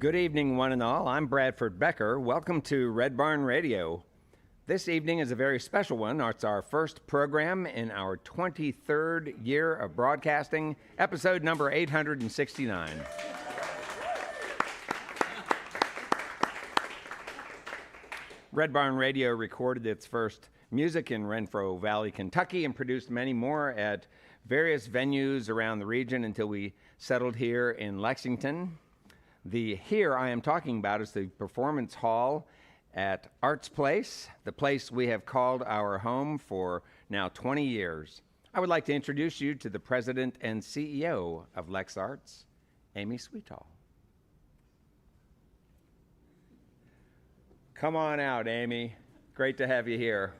Good evening, one and all. I'm Bradford Becker. Welcome to Red Barn Radio. This evening is a very special one. It's our first program in our 23rd year of broadcasting, episode number 869. Red Barn Radio recorded its first music in Renfro Valley, Kentucky, and produced many more at various venues around the region until we settled here in Lexington. The here I am talking about is the Performance Hall at Arts Place, the place we have called our home for now 20 years. I would like to introduce you to the president and CEO of Lex Arts, Amy Sweetall. Come on out, Amy. Great to have you here.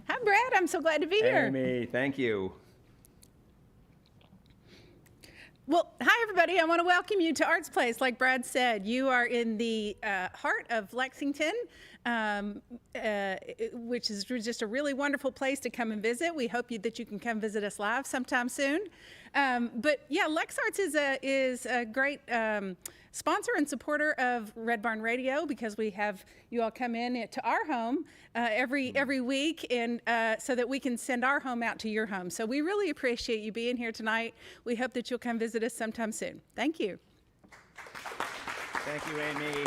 Hi, Brad. I'm so glad to be here. Amy, thank you. Well, hi, everybody. I want to welcome you to Arts Place. Like Brad said, you are in the heart of Lexington, which is just a really wonderful place to come and visit. We hope that you can come visit us live sometime soon. But yeah, Lex Arts is a great sponsor and supporter of Red Barn Radio because we have you all come in to our home every week, and so that we can send our home out to your home. So we really appreciate you being here tonight. We hope that you'll come visit us sometime soon. Thank you. Thank you, Amy.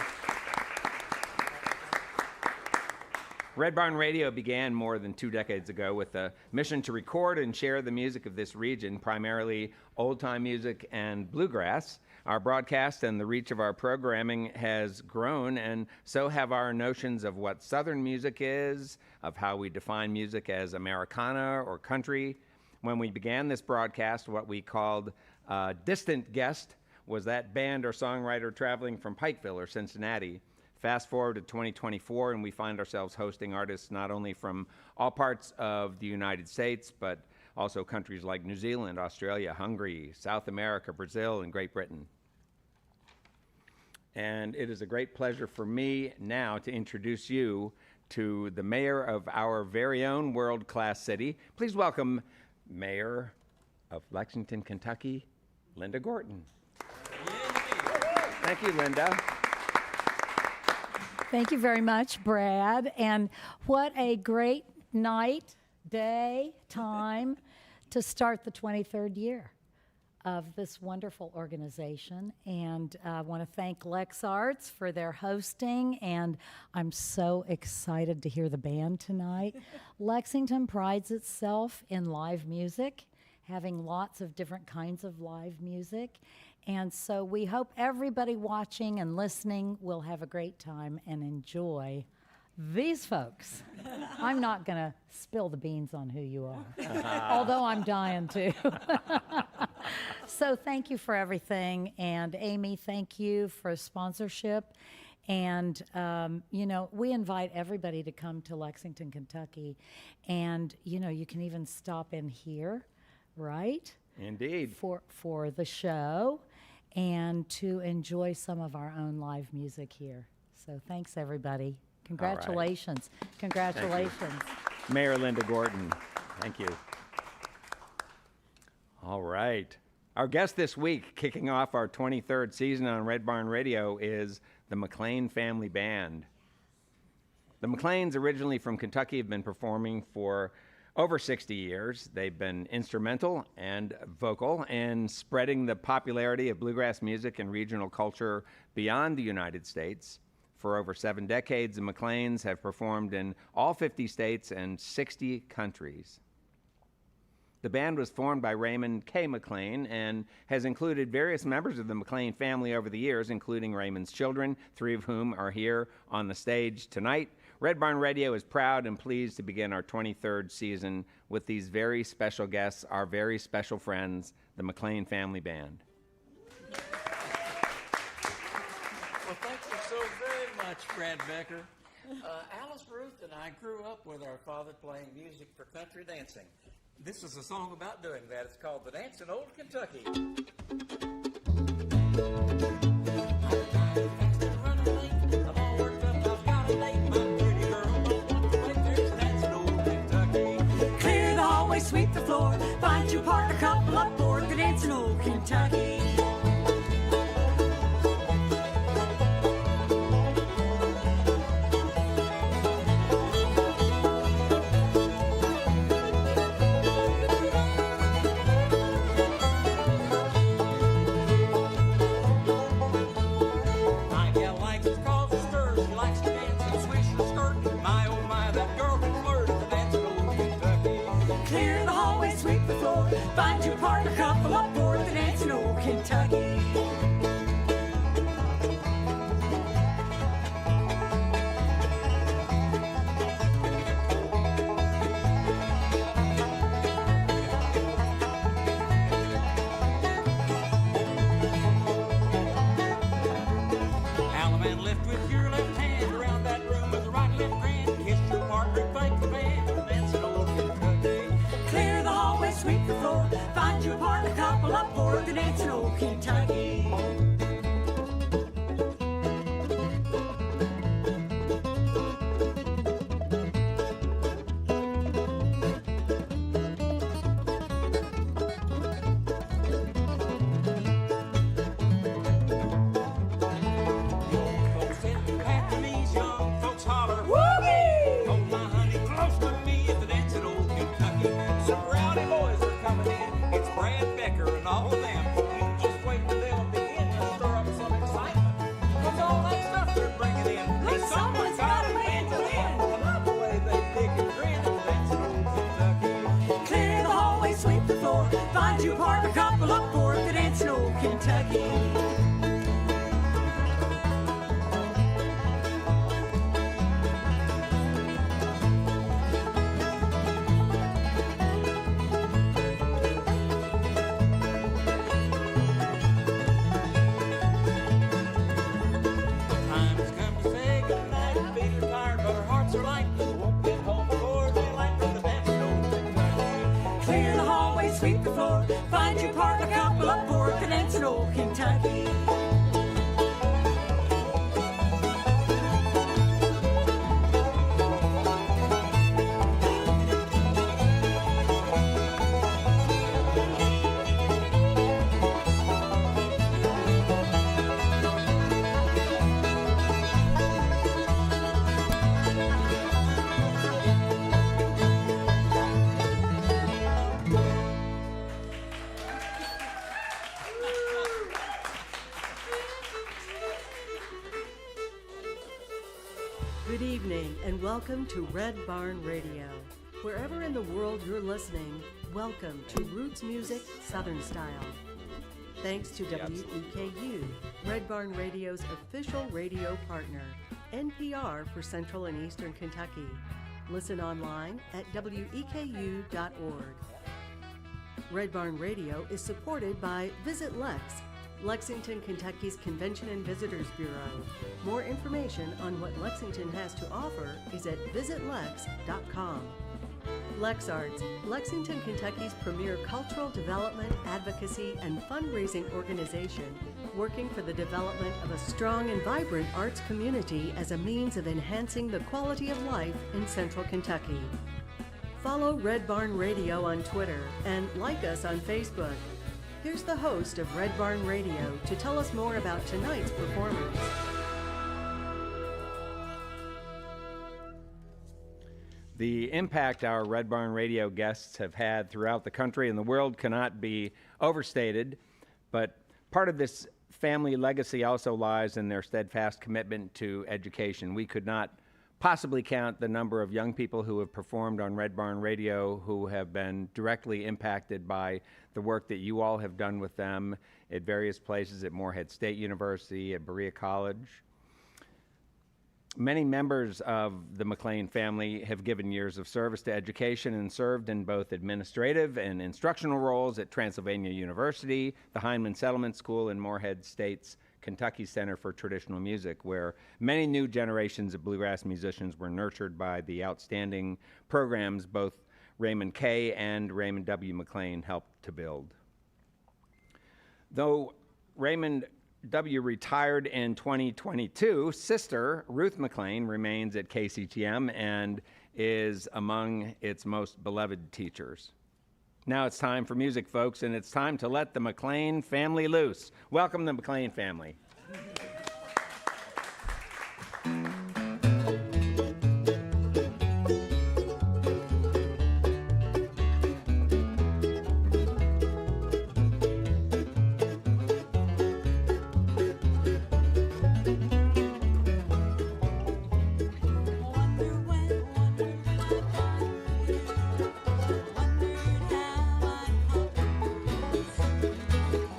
Red Barn Radio began more than 2 decades ago with a mission to record and share the music of this region, primarily old-time music and bluegrass. Our broadcast and the reach of our programming has grown, and so have our notions of what Southern music is, of how we define music as Americana or country. When we began this broadcast, what we called distant guest was that band or songwriter traveling from Pikeville or Cincinnati. Fast forward to 2024, and we find ourselves hosting artists not only from all parts of the United States, but also countries like New Zealand, Australia, Hungary, South America, Brazil, and Great Britain. And it is a great pleasure for me now to introduce you to the mayor of our very own world-class city. Please welcome Mayor of Lexington, Kentucky, Linda Gorton. Thank you, Linda. Thank you very much, Brad. And what a great night, day, time to start the 23rd year of this wonderful organization. And I want to thank Lex Arts for their hosting, and I'm so excited to hear the band tonight. Lexington prides itself in live music, having lots of different kinds of live music. And so we hope everybody watching and listening will have a great time and enjoy these folks. I'm not going to spill the beans on who you are, although I'm dying to. So thank you for everything. And Amy, thank you for sponsorship. And, we invite everybody to come to Lexington, Kentucky. And, you can even stop in here, right? Indeed. For the show and to enjoy some of our own live music here. So thanks, everybody. Congratulations. Right. Congratulations. Mayor Linda Gorton, thank you. All right. Our guest this week, kicking off our 23rd season on Red Barn Radio, is the McLain Family Band. The McLains, originally from Kentucky, have been performing for over 60 years. They've been instrumental and vocal in spreading the popularity of bluegrass music and regional culture beyond the United States. For over 7 decades, the McLains have performed in all 50 states and 60 countries. The band was formed by Raymond K. McLain and has included various members of the McLain family over the years, including Raymond's children, 3 of whom are here on the stage tonight. Red Barn Radio is proud and pleased to begin our 23rd season with these very special guests, our very special friends, the McLain Family Band. Well, thank you so very much, Brad Becker. Alice Ruth and I grew up with our father playing music for country dancing. This is a song about doing that. It's called The Dancin' Old Kentucky. Sweep the floor, find your partner, couple up board, the dancing old Kentucky. Kentucky. Alabama, lift with your left hand around that room with the right left grand. Kiss your partner, thank the band, and dance it old Kentucky. Clear the hallway, sweep the floor. Find your partner, couple up for the dancing old Kentucky. Folks sit at the knees, young folks holler, whoopee! Hold my honey close to me at the dancing old Kentucky. Some rowdy boys are coming in. It's Brad Becker and all of them. You just wait till they'll begin to stir up some excitement. 'Cause all that stuff they're bringing in, hey, someone's got to handle in. I love the way they dig and grin at the dancing old Kentucky. Clear the hallway, sweep the floor. Find your partner, couple up for the dancing old Kentucky. Time has come to say goodnight. Feet are tired, but our hearts are light. We won't get home before daylight from the dancing old Kentucky. Clear the hallway, sweep the floor. Find your partner, couple up for the dancing old Kentucky. Good evening and welcome to Red Barn Radio. Wherever in the world you're listening, welcome to Roots Music Southern Style. Thanks to WEKU, Red Barn Radio's official radio partner, NPR for Central and Eastern Kentucky. Listen online at weku.org. Red Barn Radio is supported by Visit Lex, Lexington, Kentucky's Convention and Visitors Bureau. More information on what Lexington has to offer is at visitlex.com. LexArts, Lexington, Kentucky's premier cultural development, advocacy, and fundraising organization, working for the development of a strong and vibrant arts community as a means of enhancing the quality of life in Central Kentucky. Follow Red Barn Radio on Twitter and like us on Facebook. Here's the host of Red Barn Radio to tell us more about tonight's performance. The impact our Red Barn Radio guests have had throughout the country and the world cannot be overstated, but part of this family legacy also lies in their steadfast commitment to education. We could not possibly count the number of young people who have performed on Red Barn Radio who have been directly impacted by the work that you all have done with them at various places, at Morehead State University, at Berea College. Many members of the McLain family have given years of service to education and served in both administrative and instructional roles at Transylvania University, the Heinemann Settlement School, and Morehead State's Kentucky Center for Traditional Music, where many new generations of bluegrass musicians were nurtured by the outstanding programs both Raymond K. and Raymond W. McLain helped to build. Though Raymond W. retired in 2022, sister Ruth McLain remains at KCTM and is among its most beloved teachers. Now it's time for music, folks, and it's time to let the McLain family loose. Welcome the McLain family.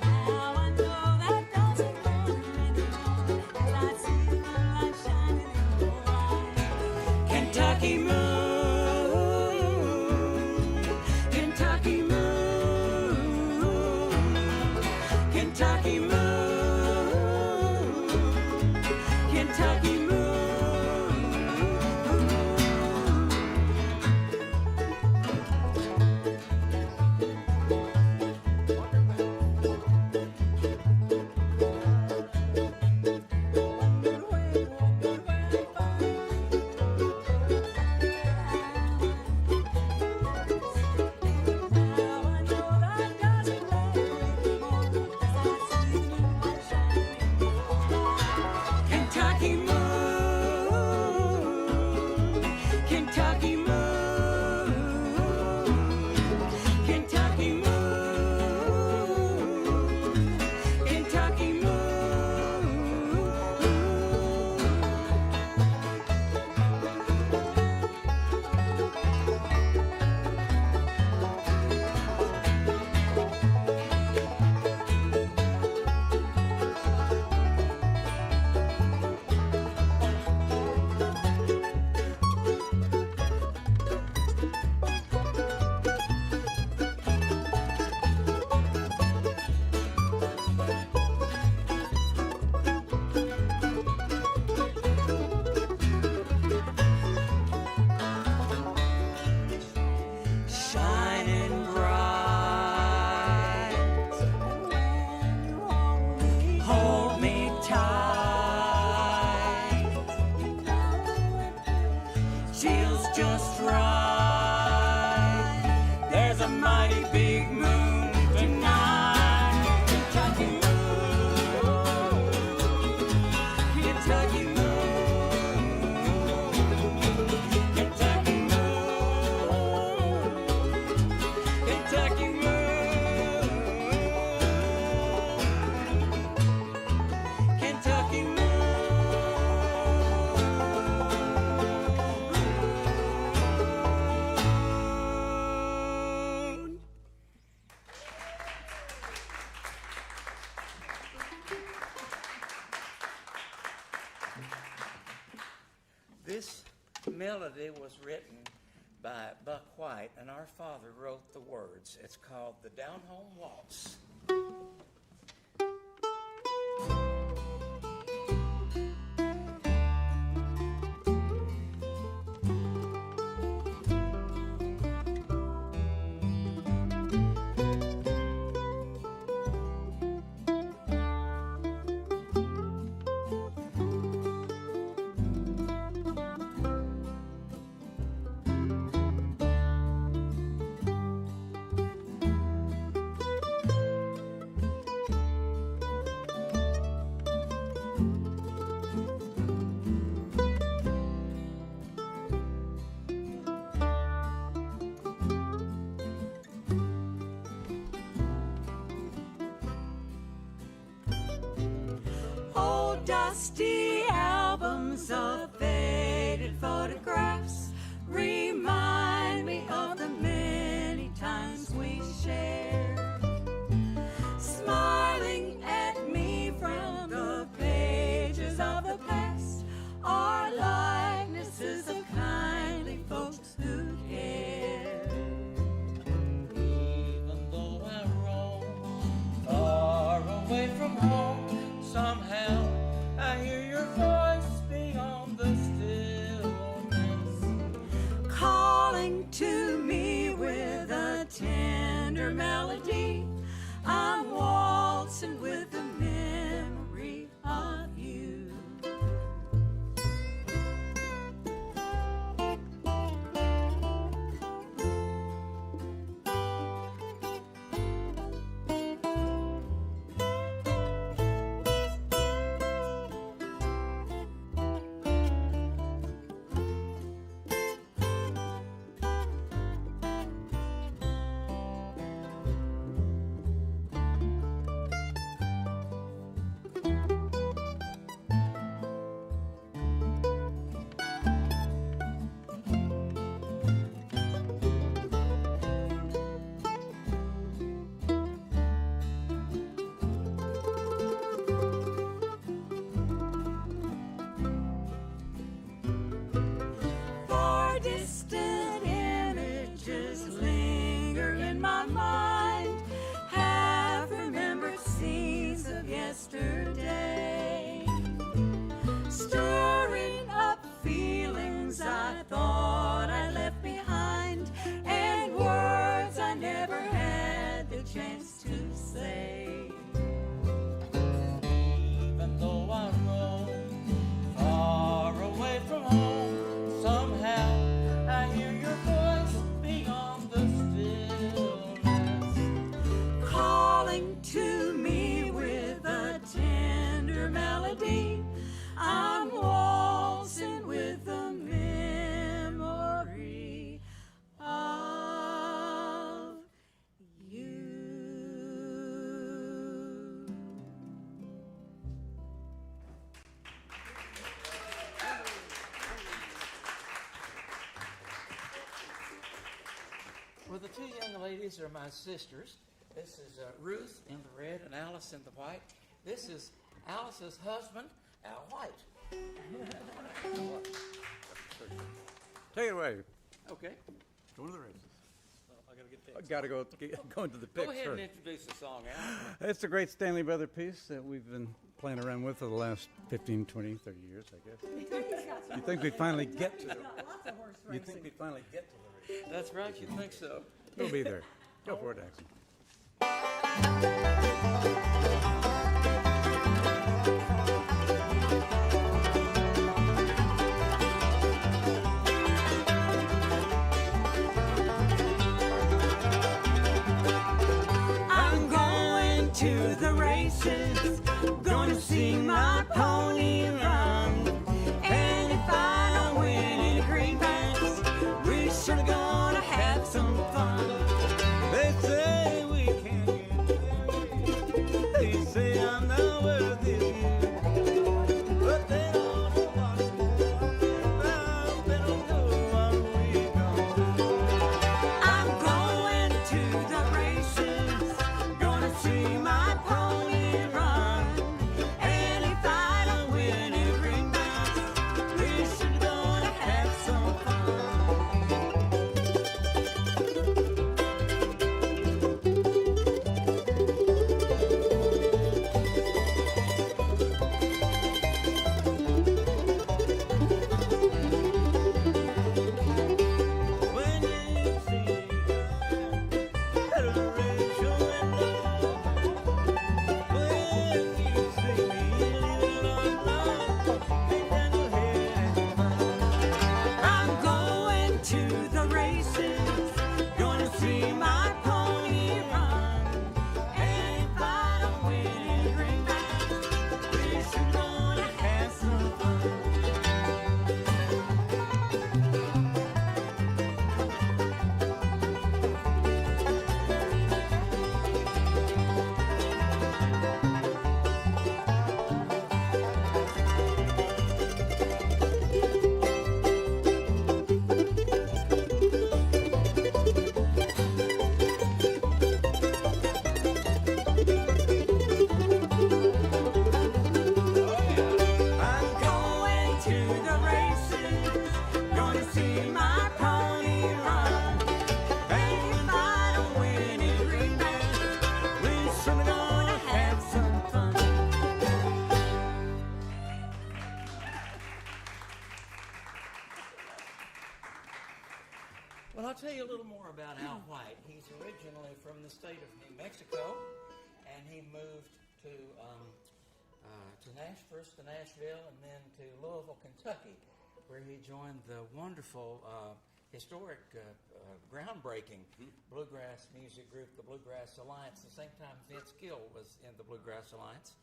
I wonder Kentucky moon. Kentucky moon, Kentucky moon, Kentucky moon, Kentucky moon. Shining bright, hold me tight, feels just right. There's a mighty big moon tonight. Kentucky moon, Kentucky moon, Kentucky moon, Kentucky moon, Kentucky moon. This melody was written by Buck White, and our father wrote the words. It's called the Down Home Waltz. Old dusty albums of faded photographs remind me of the many times we shared, smiling at me from the pages of the past, are likenesses of kindly folks who cared. Even though I roam far away from home, somehow I hear your voice beyond the stillness, calling to me with a tender melody. I'm waltzing with the memory of you. yesterday. Well, the two young ladies are my sisters. This is Ruth in the red and Alice in the white. This is Alice's husband, Al White. Take it away. Okay. Go to the races. I gotta go into the picks Go ahead and first. introduce the song, Al. It's a great Stanley Brother piece that we've been playing around with for the last 15, 20, 30 years, I guess. You think we finally get to the You think we finally get to the race? That's right, you think so. We'll be there. Go for it, Axel. I'm going to the races, gonna see my pony run. And if I don't win any greenbacks, we're sure gonna have some fun. They say we can't get married. They say I'm not worth it. But they don't know what we're about. They don't know what we're gonna do. I'm going to the races, gonna see my pony run. And if I don't win any greenbacks, we're sure gonna have some fun. When you see me at a racial window, when you see me living on love, hang your head and smile. I'm going to the races, gonna see my pony run. And if I don't win any greenbacks, we're sure gonna have some fun. I'm going to the races, gonna see my pony run. And if I don't win any greenbacks, we're sure gonna have some fun. Well, I'll tell you a little more about Al White. He's originally from the state of New Mexico, and he moved to first to Nashville and then to Louisville, Kentucky, where he joined the wonderful, historic, groundbreaking bluegrass music group, the Bluegrass Alliance. At the same time, Vince Gill was in the Bluegrass Alliance.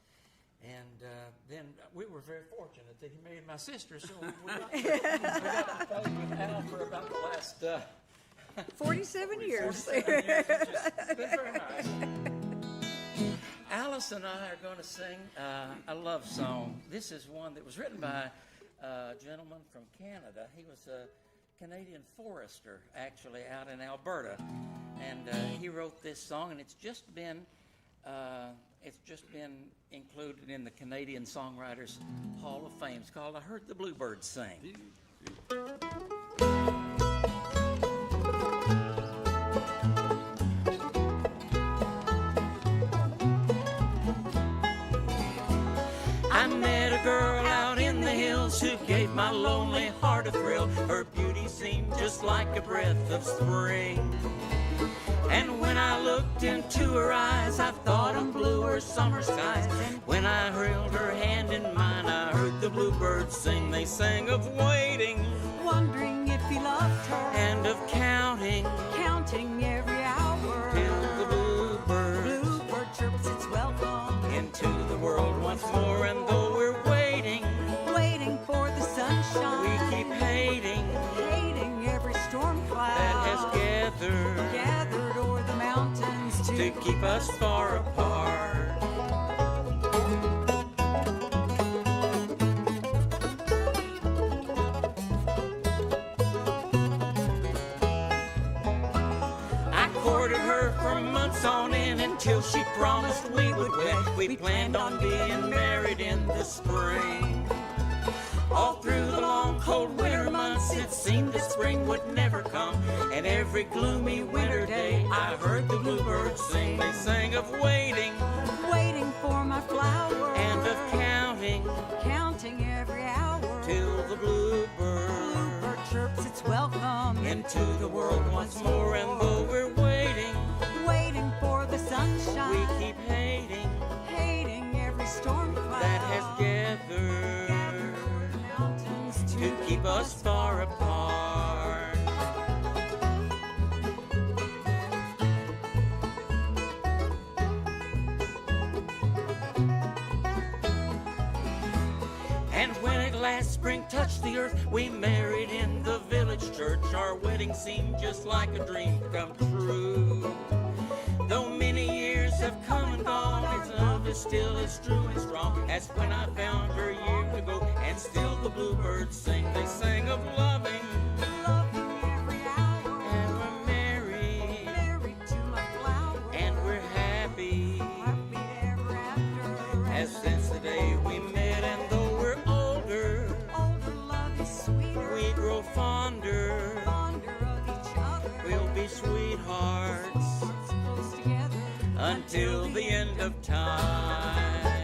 And then we were very fortunate that he married my sister, so we got to play with Al for about the last 47 years. 47 years. It's just been very nice. Alice and I are going to sing a love song. This is one that was written by a gentleman from Canada. He was a Canadian forester, actually, out in Alberta. And he wrote this song, and it's just been included in the Canadian Songwriters Hall of Fame. It's called I Heard the Bluebirds Sing. I met a girl out in the hills who gave my lonely heart a thrill. Her beauty seemed just like a breath of spring. And when I looked into her eyes, I thought of bluer summer skies. When I held her hand in mine, I heard the bluebirds sing. They sang of waiting Wondering if he loved her, and of counting counting every hour. till the bluebird Bluebird chirps its welcome, into the world once more. And though we're waiting, waiting for the sunshine. we keep hating hating every storm cloud that has gathered gathered o'er the mountains to keep us far apart. until she promised we would wed. We planned on being married in the spring. All through the long cold winter months, it seemed that spring would never come. And every gloomy winter day, I heard the bluebirds sing. They sang of waiting, Waiting for my flower. and of counting Counting every hour. till the bluebird Bluebird chirps its welcome into the world once more. And though we're waiting, Waiting for the we sunshine. keep hating Hating every storm cloud. that has gathered Mountains to keep us far apart. And when at last spring touched the earth, we married in the village church. Our wedding seemed just like a dream come true. Though many years have come and gone, its love is still as true and strong as when I found her years ago. And still the bluebirds sing, they sang of loving, loving every hour. and we're married, Married to my flower. and we're happy, Happy ever after. as since the day we met. And though we're older, older love is sweeter. we grow fonder, Fonder of each other. we'll be sweethearts Close together. until the end of time.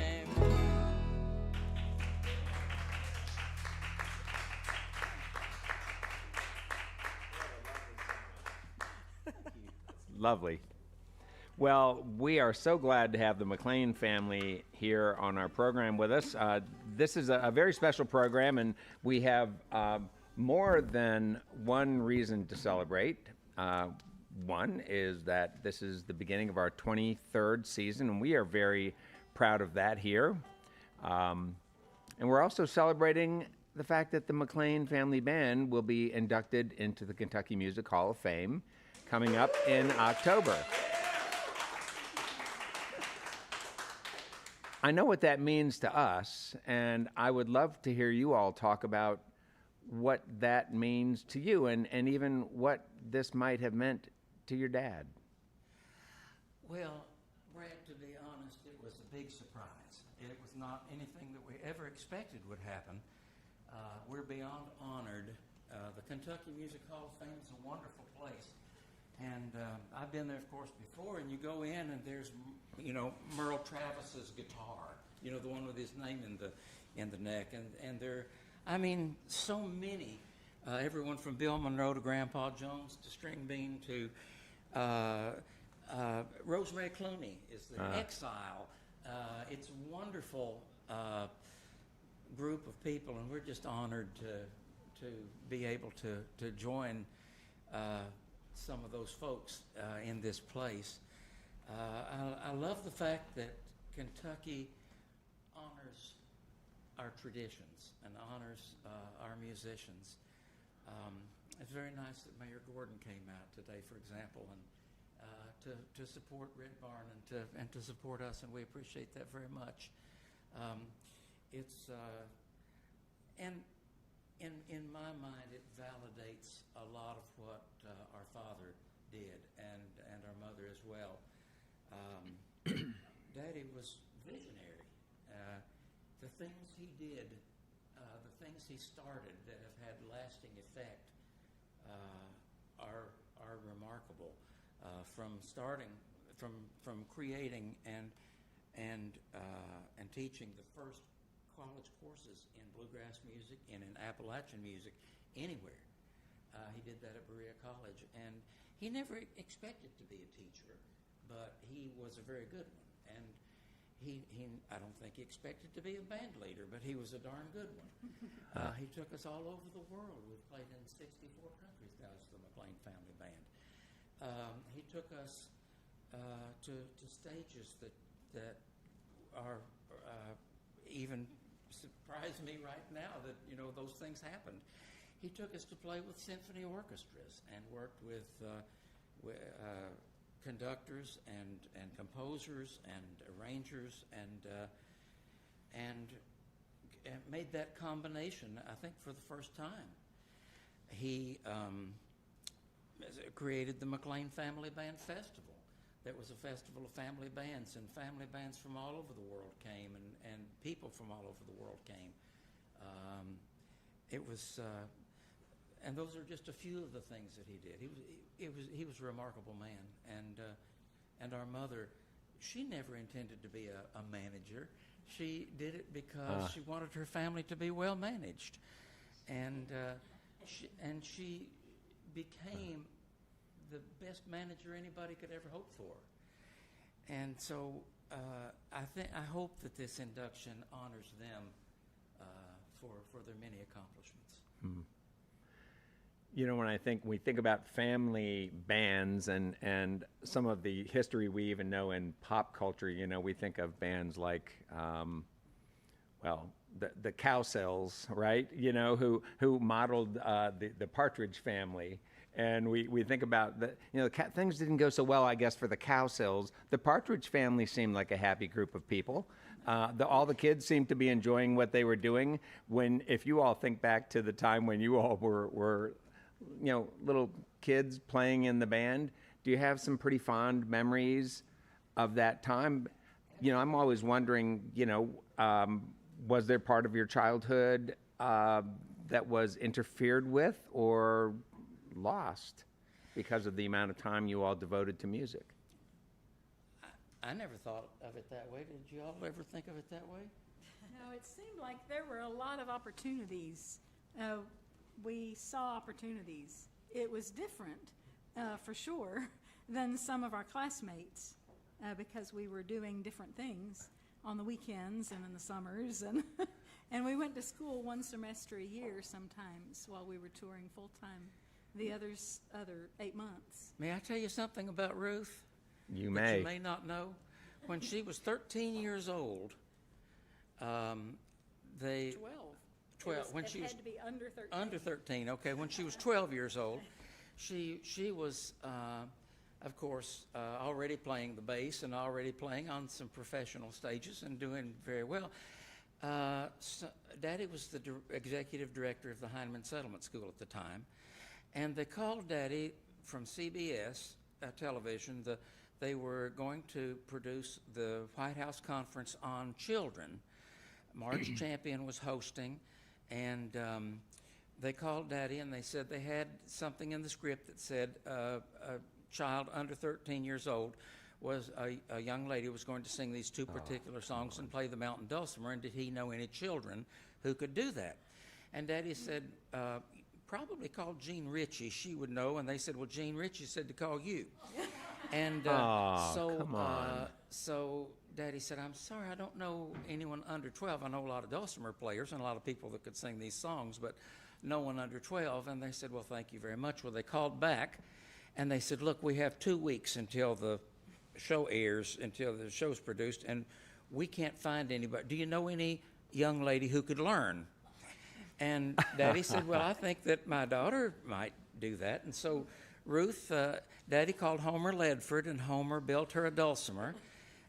Lovely. Well, we are so glad to have the McLain family here on our program with us. This is a very special program, and we have more than one reason to celebrate. One is that this is the beginning of our 23rd season, and we are very proud of that here. And we're also celebrating the fact that the McLain Family Band will be inducted into the Kentucky Music Hall of Fame coming up in October. I know what that means to us, and I would love to hear you all talk about what that means to you and even what this might have meant to your dad. Well, Brad, to be honest, it was a big surprise. It was not anything that we ever expected would happen. We're beyond honored. The Kentucky Music Hall of Fame is a wonderful place. And I've been there, of course, before, and you go in and there's, Merle Travis's guitar, the one with his name in the neck. And there, so many, everyone from Bill Monroe to Grandpa Jones to String Bean to Rosemary Clooney is the Exile. It's a wonderful group of people, and we're just honored to be able to join some of those folks in this place. I love the fact that Kentucky honors our traditions and honors our musicians. It's very nice that Mayor Gordon came out today, for example, and to support Red Barn and to support us, and we appreciate that very much. In my mind, it validates a lot of what our father did and our mother as well. Daddy was visionary. The things he did, the things he started that have had lasting effect are remarkable. From creating and teaching the first college courses in bluegrass music and in Appalachian music anywhere. He did that at Berea College, and he never expected to be a teacher, but he was a very good one. And I don't think he expected to be a band leader, but he was a darn good one. He took us all over the world. We've played in 64 countries now as the McLain Family Band. He took us to stages that are even surprise me right now that those things happened. He took us to play with symphony orchestras and worked with conductors and composers and arrangers and made that combination, I think, for the first time. He created the McLain Family Band Festival, that was a festival of family bands, and family bands from all over the world came, and people from all over the world came. It was, and those are just a few of the things that he did. He was a remarkable man, and our mother, she never intended to be a manager. She did it because she wanted her family to be well managed, and she became the best manager anybody could ever hope for. And so I hope that this induction honors them for their many accomplishments. You know, when we think about family bands and some of the history we even know in pop culture, you know, we think of bands like, the Cowsills, right? You know, who modeled the Partridge Family. And we think about things didn't go so well, I guess, for the Cowsills. The Partridge Family seemed like a happy group of people. All the kids seemed to be enjoying what they were doing. If you all think back to the time when you all were little kids playing in the band, do you have some pretty fond memories of that time? You know, I'm always wondering, was there part of your childhood that was interfered with or lost because of the amount of time you all devoted to music? I never thought of it that way. Did you all ever think of it that way? No, it seemed like there were a lot of opportunities. We saw opportunities. It was different, for sure, than some of our classmates because we were doing different things on the weekends and in the summers. And we went to school one semester a year sometimes while we were touring full-time the other 8 months. May I tell you something about Ruth? You that may. You may not know. When she was 13 years old, they 12. When it she had was to be under 13. under 13. Okay, when she was 12 years old, she was, of course, already playing the bass and already playing on some professional stages and doing very well. Daddy was the executive director of the Heinemann Settlement School at the time, and they called Daddy from CBS television. They were going to produce the White House Conference on Children. Marge Champion was hosting, and they called Daddy and they said they had something in the script that said a child under 13 years old was a young lady was going to sing these two particular songs and play the mountain dulcimer, and did he know any children who could do that? And Daddy said, probably call Jean Ritchie, she would know. And they said, well, Jean Ritchie said to call you. And so Daddy said, I'm sorry, I don't know anyone under 12. I know a lot of dulcimer players and a lot of people that could sing these songs, but no one under 12. And they said, well, thank you very much. Well, they called back and they said, look, we have 2 weeks until the show airs, until the show's produced, and we can't find anybody. Do you know any young lady who could learn? And Daddy said, well, I think that my daughter might do that. And so Ruth, Daddy called Homer Ledford, and Homer built her a dulcimer,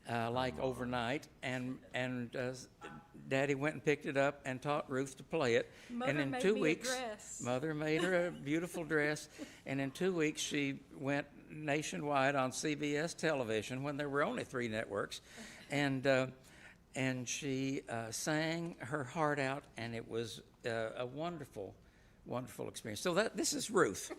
overnight, and Daddy went and picked it up and taught Ruth to play it. Mother and in made 2 me a weeks, dress. Mother made her a beautiful dress, and in 2 weeks she went nationwide on CBS television when there were only 3 networks, and she sang her heart out, and it was a wonderful, wonderful experience. So this is Ruth.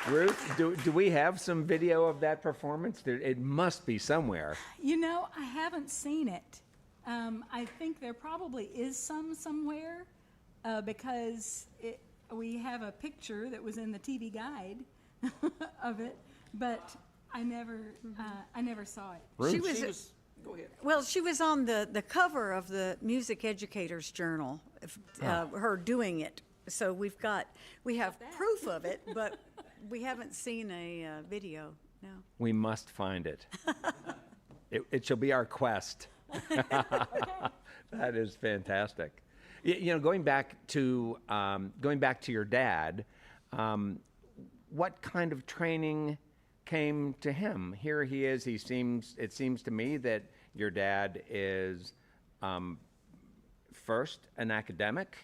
Ruth, do we have some video of that performance? It must be somewhere. You know, I haven't seen it. I think there probably is some somewhere because we have a picture that was in the TV guide of it, but I never saw it. Ruth, Go ahead. Well, she was on the cover of the Music Educators Journal, her doing it. So we have proof of it, but we haven't seen a video, no. we must find it. It shall be our quest. That is fantastic. Going back to your dad, what kind of training came to him? Here he is. It seems to me that your dad is first an academic,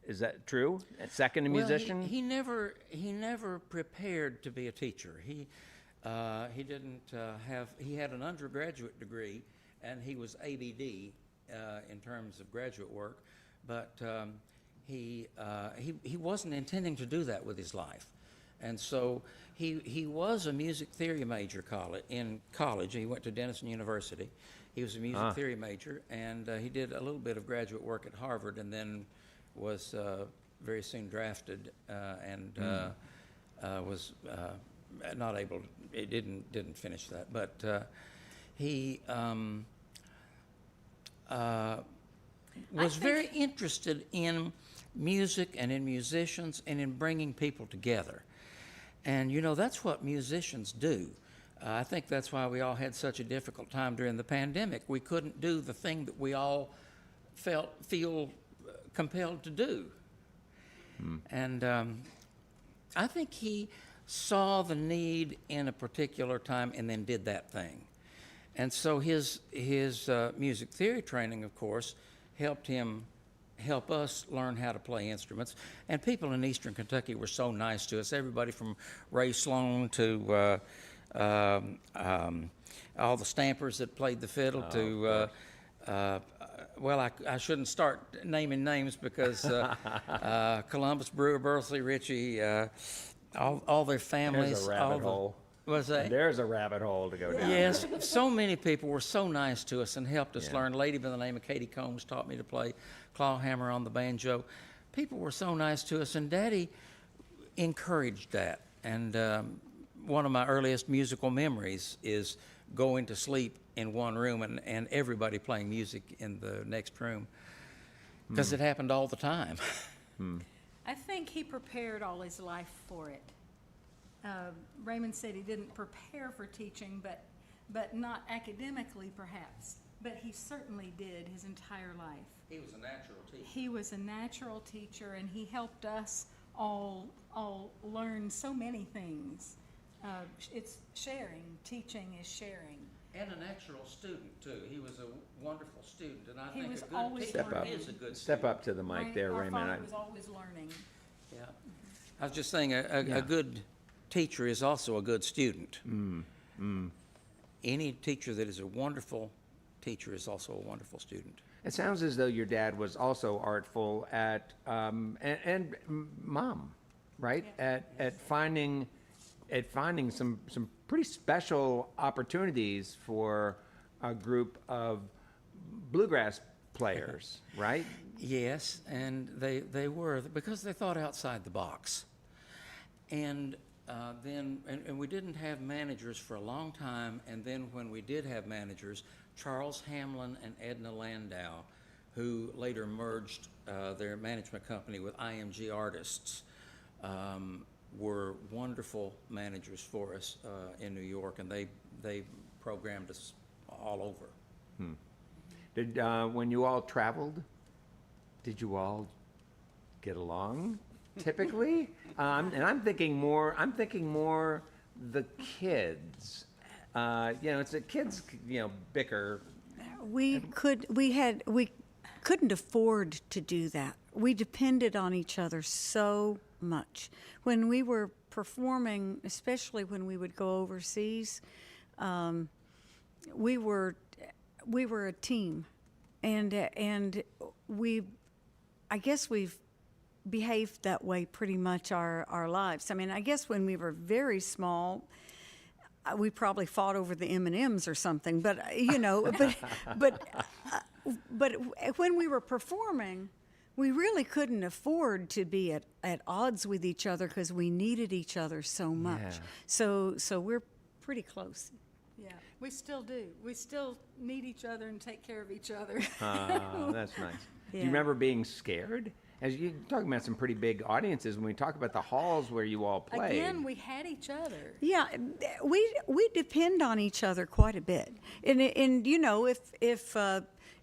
Is that true? Second, a Well, musician? he never prepared to be a teacher. He didn't have. He had an undergraduate degree, and he was ABD in terms of graduate work, but he wasn't intending to do that with his life, and so he was a music theory major in college. He went to Denison University. He was a music theory major, and he did a little bit of graduate work at Harvard, and then was very soon drafted and was not able. It didn't finish that, but he was very interested in music and in musicians and in bringing people together. And you know, that's what musicians do. I think that's why we all had such a difficult time during the pandemic. We couldn't do the thing that we all feel compelled to do. And I think he saw the need in a particular time and then did that thing. And so his music theory training, of course, help us learn how to play instruments. And people in Eastern Kentucky were so nice to us. Everybody from Ray Sloan to all the Stampers that played the fiddle to well, I shouldn't start naming names because Columbus, Brewer, Berkeley, Ritchie, all their families. There's a rabbit hole. Was that? There's a rabbit hole to go down. Yes, so many people were so nice to us and helped us learn. A lady by the name of Katie Combs taught me to play clawhammer on the banjo. People were so nice to us, and Daddy encouraged that. And one of my earliest musical memories is going to sleep in one room and everybody playing music in the next room, because it happened all the time. I think he prepared all his life for it. Raymond said he didn't prepare for teaching, but not academically perhaps, but he certainly did his entire life. He was a natural teacher. He was a natural teacher, and he helped us all learn so many things. It's sharing. Teaching is sharing. And a natural student, too. He was a wonderful student, and I He think was a good always teacher learning. is a good Step student. up to the mic there, Our Raymond. father was always learning. Yeah. I was just saying, a good teacher is also a good student. Any teacher that is a wonderful teacher is also a wonderful student. It sounds as though your dad was also artful at and Mom, right? At finding some pretty special opportunities for a group of bluegrass players, right? Yes, and they were, because they thought outside the box. And then we didn't have managers for a long time, and then when we did have managers, Charles Hamlin and Edna Landau, who later merged their management company with IMG Artists, were wonderful managers for us in New York, and they programmed us all over. Did when you all traveled, did you all get along typically? And I'm thinking more the kids. It's the kids, bicker. We couldn't afford to do that. We depended on each other so much. When we were performing, especially when we would go overseas, we were a team, and I guess we've behaved that way pretty much our lives. I mean, I guess when we were very small, we probably fought over the M&Ms or something, but but when we were performing, we really couldn't afford to be at odds with each other because we needed each other so much. Yeah. So we're pretty close. Yeah, we still do. We still need each other and take care of each other. That's nice. Do you Yeah. remember being scared? As you're talking about some pretty big audiences, when we talk about the halls where you all played. Again, we had each other. Yeah, we depend on each other quite a bit, and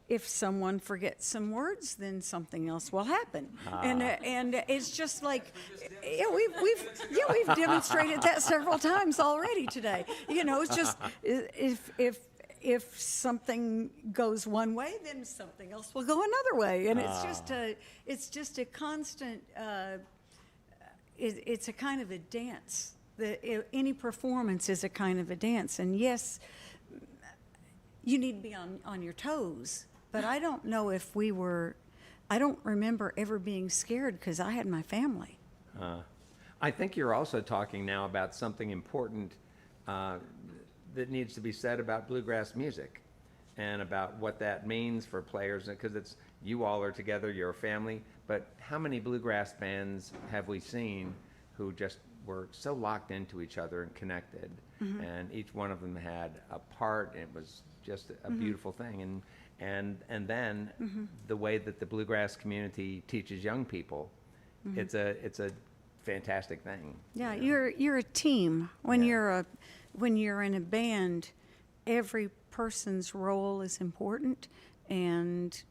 if someone forgets some words, then something else will happen, and it's just like we've demonstrated that several times already today. It's just if if something goes one way, then something else will go another way, and it's just a constant. It's a kind of a dance. Any performance is a kind of a dance, and yes, you need to be on your toes. But I don't know if we were. I don't remember ever being scared because I had my family. I think you're also talking now about something important that needs to be said about bluegrass music and about what that means for players, because it's you all are together, you're a family, but how many bluegrass bands have we seen who just were so locked into each other and connected, and each one of them had a part, and it was just a beautiful thing. And then the way that the bluegrass community teaches young people, it's a fantastic thing. Yeah, you're a team. When you're in a band, every person's role is important and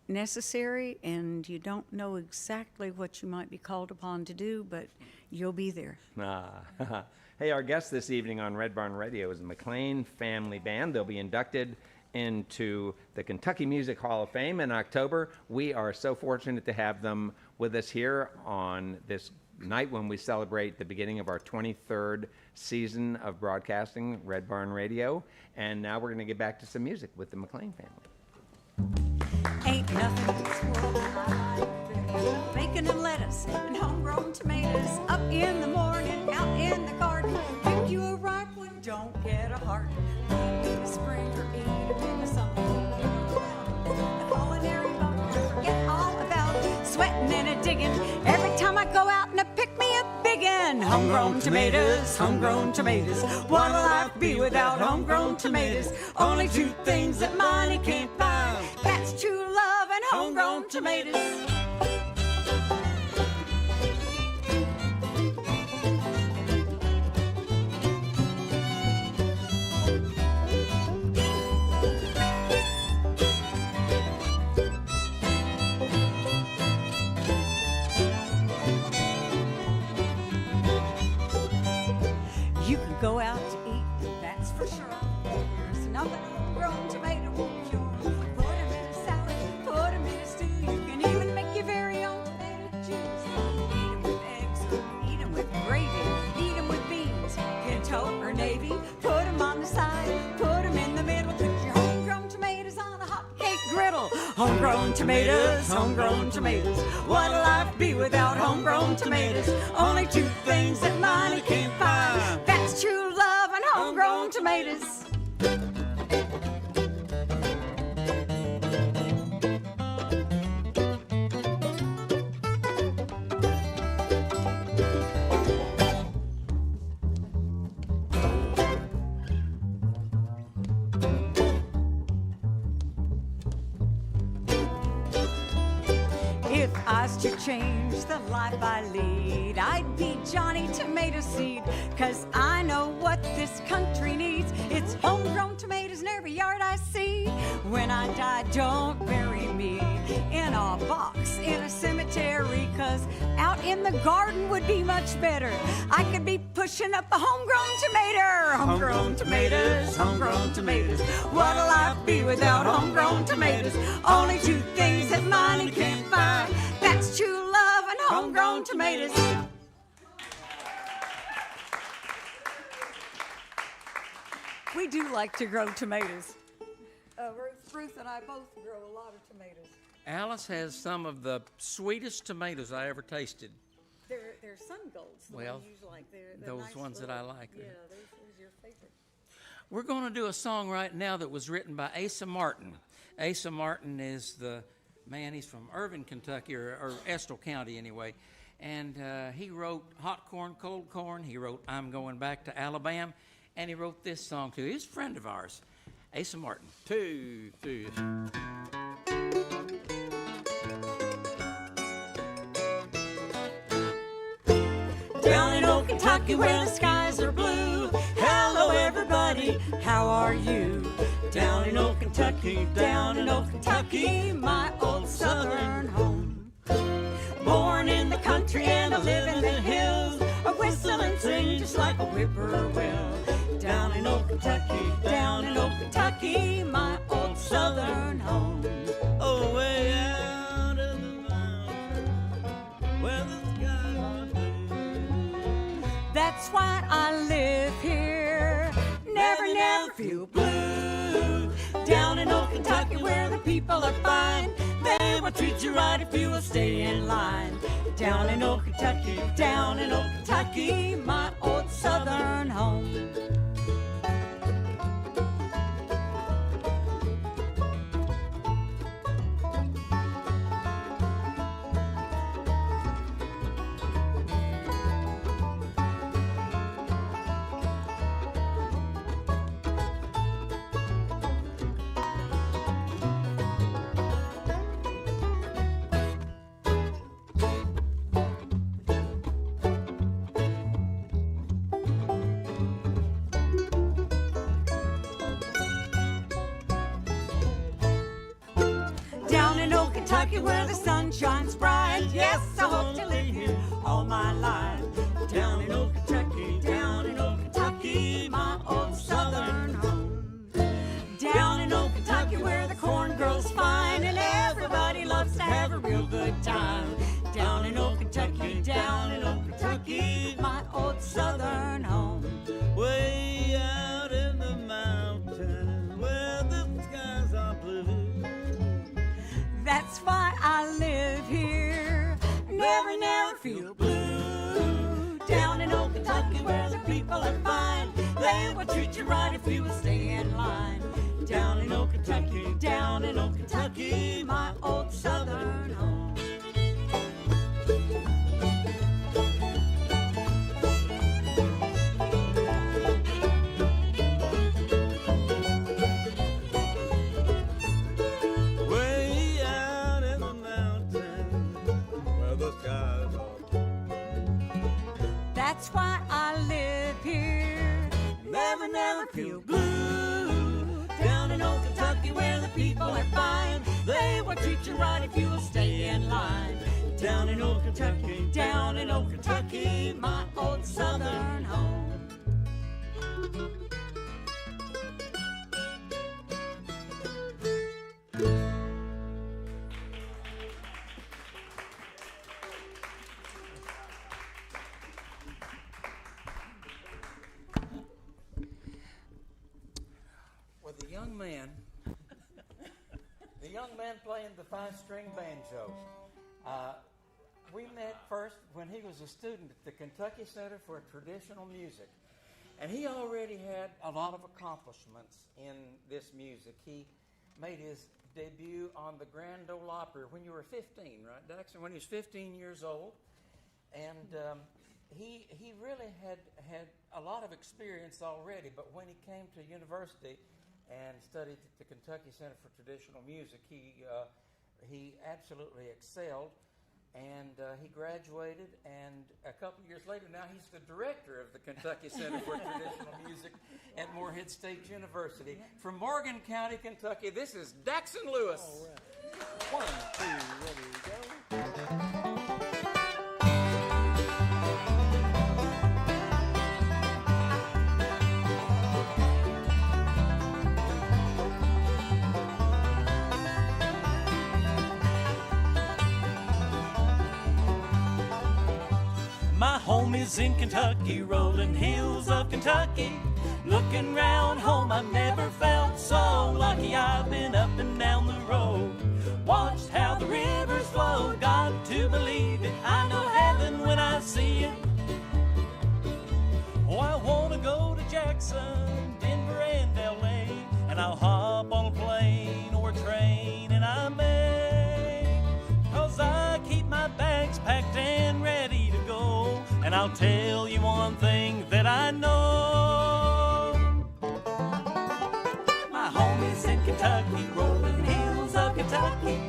necessary, and you don't know exactly what you might be called upon to do, but you'll be there. Hey, our guest this evening on Red Barn Radio is the McLain Family Band. They'll be inducted into the Kentucky Music Hall of Fame in October. We are so fortunate to have them with us here on this night when we celebrate the beginning of our 23rd season of broadcasting Red Barn Radio. And now we're going to get back to some music with the McLain family. Ain't nothing in this world I like better. Bacon and lettuce and homegrown tomatoes. Up in the morning, out in the garden. Pick you a ripe one, don't get a heart. Plant in the spring or eat them in the summer. The culinary bug I forget all about. Sweating and a digging every time I go out and I pick me a biggin. Homegrown tomatoes, homegrown tomatoes. What'll life be without homegrown tomatoes? Only two things that money can't buy. That's true love and homegrown tomatoes. You can go out to eat, that's for sure. There's nothing homegrown tomato won't cure. Put 'em in a salad, put 'em in a stew. You can even make your very own tomato juice. Eat 'em with eggs, or eat 'em with gravy. Eat 'em with beans, pinto or navy. Put 'em on the side, put 'em in the middle. Put your homegrown tomatoes on a hot cake griddle. Homegrown tomatoes, homegrown tomatoes. What'll life be without homegrown tomatoes? Only two things that money can't buy. That's true love and homegrown tomatoes. If I was to change the life I lead, I'd be Johnny Tomato Seed. 'Cause I know what this country needs. It's homegrown tomatoes in every yard I see. When I die, don't bury me in a box in a cemetery. 'Cause out in the garden would be much better. I could be pushing up a homegrown tomato. Homegrown tomatoes, homegrown tomatoes. What'll life be without homegrown tomatoes? Only two things that money can't buy. That's true love and homegrown tomatoes. We do like to grow tomatoes. Ruth and I both grow a lot of tomatoes. Alice has some of the sweetest tomatoes I ever tasted. They're sun golds. The Well, ones you like. They're those nice ones that I like. Yeah, those are your favorite. We're going to do a song right now that was written by Asa Martin. Asa Martin is the man, he's from Irving, Kentucky, or Estill County anyway. And he wrote Hot Corn, Cold Corn. He wrote I'm Going Back to Alabama. And he wrote this song too. He's a friend of ours, Asa Martin. 2, 3. Down in old Kentucky where the skies are blue. Hello everybody, how are you? Down in old Kentucky, my old southern home. Born in the country and I live in the hills. I whistle and sing just like a whippoorwill. down in old Kentucky, down in old Kentucky, my old southern home. Oh, way out in the mountains where the skies are blue. That's why I live here, never, never feel blue. Down in old Kentucky where the people are fine, they will treat you right if you will stay in line. Down in old Kentucky, down in old Kentucky, my old southern home. Down in old Kentucky where the sun shines bright, yes, I hope to live here all my life. Down in old Kentucky, down in old Kentucky, my old southern home. Down in old Kentucky where the corn grows fine and everybody loves to have a real good time. Down in old Kentucky, down in old Kentucky, my old southern home. Way out in the mountains where the skies are blue. That's why I live here, never, never feel blue. Down in old Kentucky where the people are fine, they will treat you right if you will stay in line. Down in old Kentucky, down in old Kentucky, my old southern home. Way out in the mountains where the skies are blue. That's why I live here, never, never feel blue. Down in old Kentucky where the people are fine, they will treat you right if you will stay in line. Down in old Kentucky, down in old Kentucky, my old southern home. With the young man playing the 5-string banjo. We met first when he was a student at the Kentucky Center for Traditional Music. And he already had a lot of accomplishments in this music. He made his debut on the Grand Ole Opry when you were 15, right, Daxon? When he was 15 years old. And he really had a lot of experience already, but when he came to university and studied at the Kentucky Center for Traditional Music, he absolutely excelled. And he graduated, and a couple years later, now he's the director of the Kentucky Center for Traditional Music at Morehead State University. From Morgan County, Kentucky, this is Daxon Lewis. All right. 1, 2, ready, go. My home is in Kentucky, rolling hills of Kentucky. Looking round home, I've never felt so lucky. I've been up and down the road, watched how the rivers flow. Got to believe it, I know heaven when I see it. Oh, I wanna go to Jackson, Denver and LA, and I'll hop on a plane or a train, and I may, 'cause I keep my bags packed and ready to go. And I'll tell you one thing that I know. My home is in Kentucky, rolling hills of Kentucky.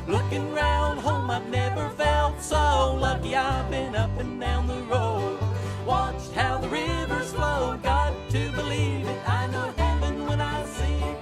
Looking round home, I've never felt so lucky. I've been up and down the road, watched how the rivers flow. Got to believe it, I know heaven when I see it.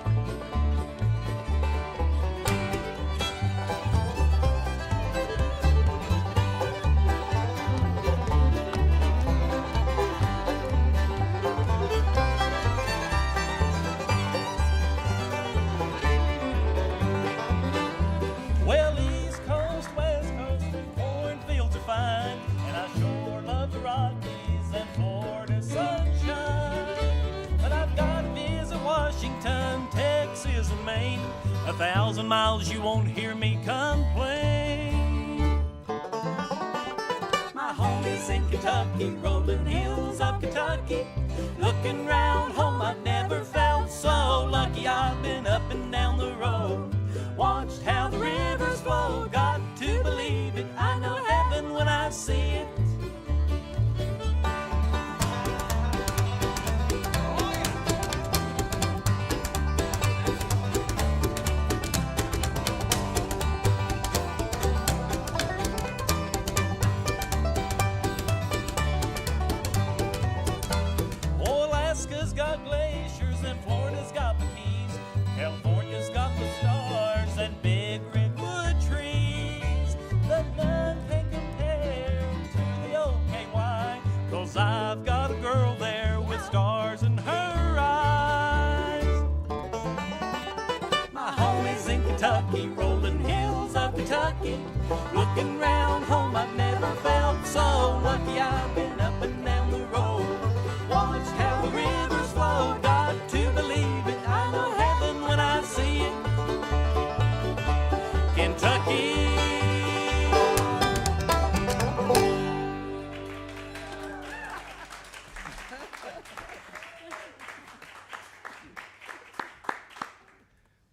1,000 miles, you won't hear me complain. My home is in Kentucky, rolling hills of Kentucky. Looking round home, I've never felt so lucky. I've been up and down the road, watched how the rivers flow. Got to believe it, I know heaven when I see it. Alaska's got glaciers and Florida's got the keys. California's got the stars and big redwood trees. But none can compare to the OKY, 'cause I've got a girl there with stars in her eyes. My home is in Kentucky, rolling hills of Kentucky. Looking round home, I've never felt so lucky. I've been up and down the road, watched how the rivers flow. Got to believe it, I know heaven when I see it. Kentucky.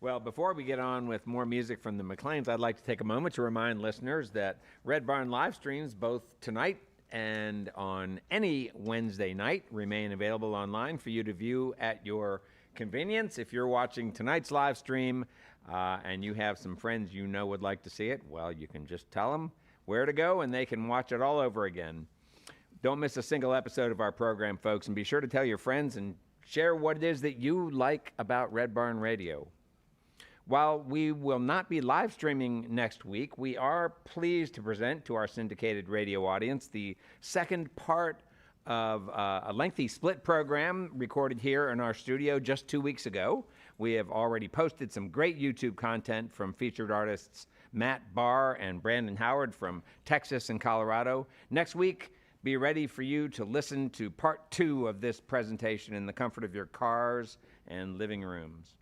Well, before we get on with more music from the McLains, I'd like to take a moment to remind listeners that Red Barn live streams both tonight and on any Wednesday night remain available online for you to view at your convenience. If you're watching tonight's live stream and you have some friends you know would like to see it, well, you can just tell them where to go and they can watch it all over again. Don't miss a single episode of our program, folks, and be sure to tell your friends and share what it is that you like about Red Barn Radio. While we will not be live streaming next week, we are pleased to present to our syndicated radio audience the second part of a lengthy split program recorded here in our studio just 2 weeks ago. We have already posted some great YouTube content from featured artists Matt Barr and Brandon Howard from Texas and Colorado. Next week, be ready for you to listen to part 2 of this presentation in the comfort of your cars and living rooms.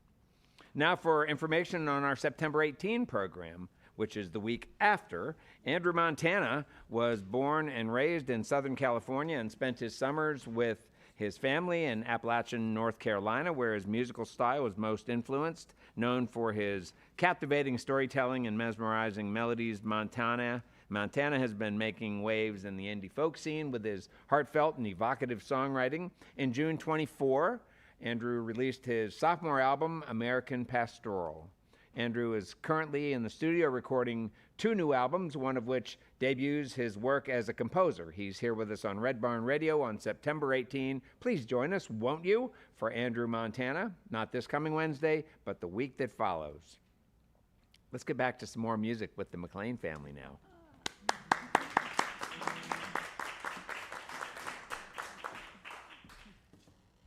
Now for information on our September 18 program, which is the week after. Andrew Montana was born and raised in Southern California and spent his summers with his family in Appalachian, North Carolina, where his musical style was most influenced. Known for his captivating storytelling and mesmerizing melodies, Montana has been making waves in the indie folk scene with his heartfelt and evocative songwriting. In June 24, Andrew released his sophomore album, American Pastoral. Andrew is currently in the studio recording 2 new albums, one of which debuts his work as a composer. He's here with us on Red Barn Radio on September 18. Please join us, won't you, for Andrew Montana, not this coming Wednesday, but the week that follows. Let's get back to some more music with the McLain family now.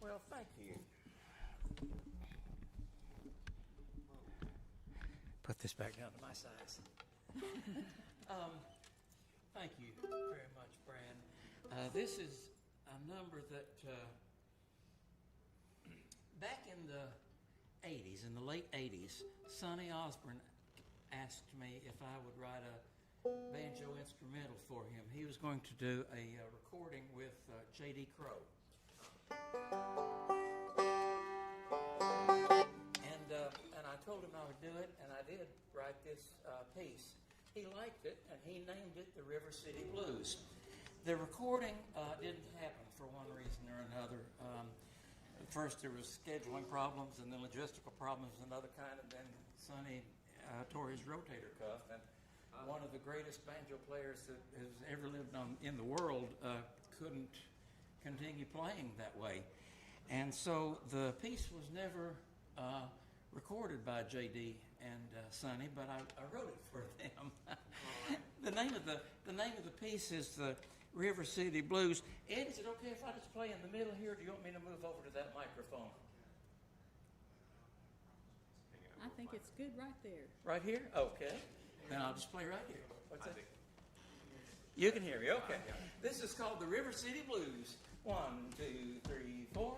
Well, thank you. Put this back down to my size. Thank you very much, Brad. This is a number that back in the 80s, in the late 80s, Sonny Osborne asked me if I would write a banjo instrumental for him. He was going to do a recording with J.D. Crowe. And I told him I would do it, and I did write this piece. He liked it, and he named it the River City Blues. The recording didn't happen for one reason or another. First there was scheduling problems, and then logistical problems, another kind, and then Sonny tore his rotator cuff, and one of the greatest banjo players that has ever lived in the world couldn't continue playing that way. And so the piece was never recorded by J.D. and Sonny, but I wrote it for them. The name of the piece is the River City Blues. Ed, is it okay if I just play in the middle here, or do you want me to move over to that microphone? I think it's good right there. Right here? Okay. Then I'll just play right here. What's that? You can hear me, okay. This is called the River City Blues. 1, 2, 3, 4.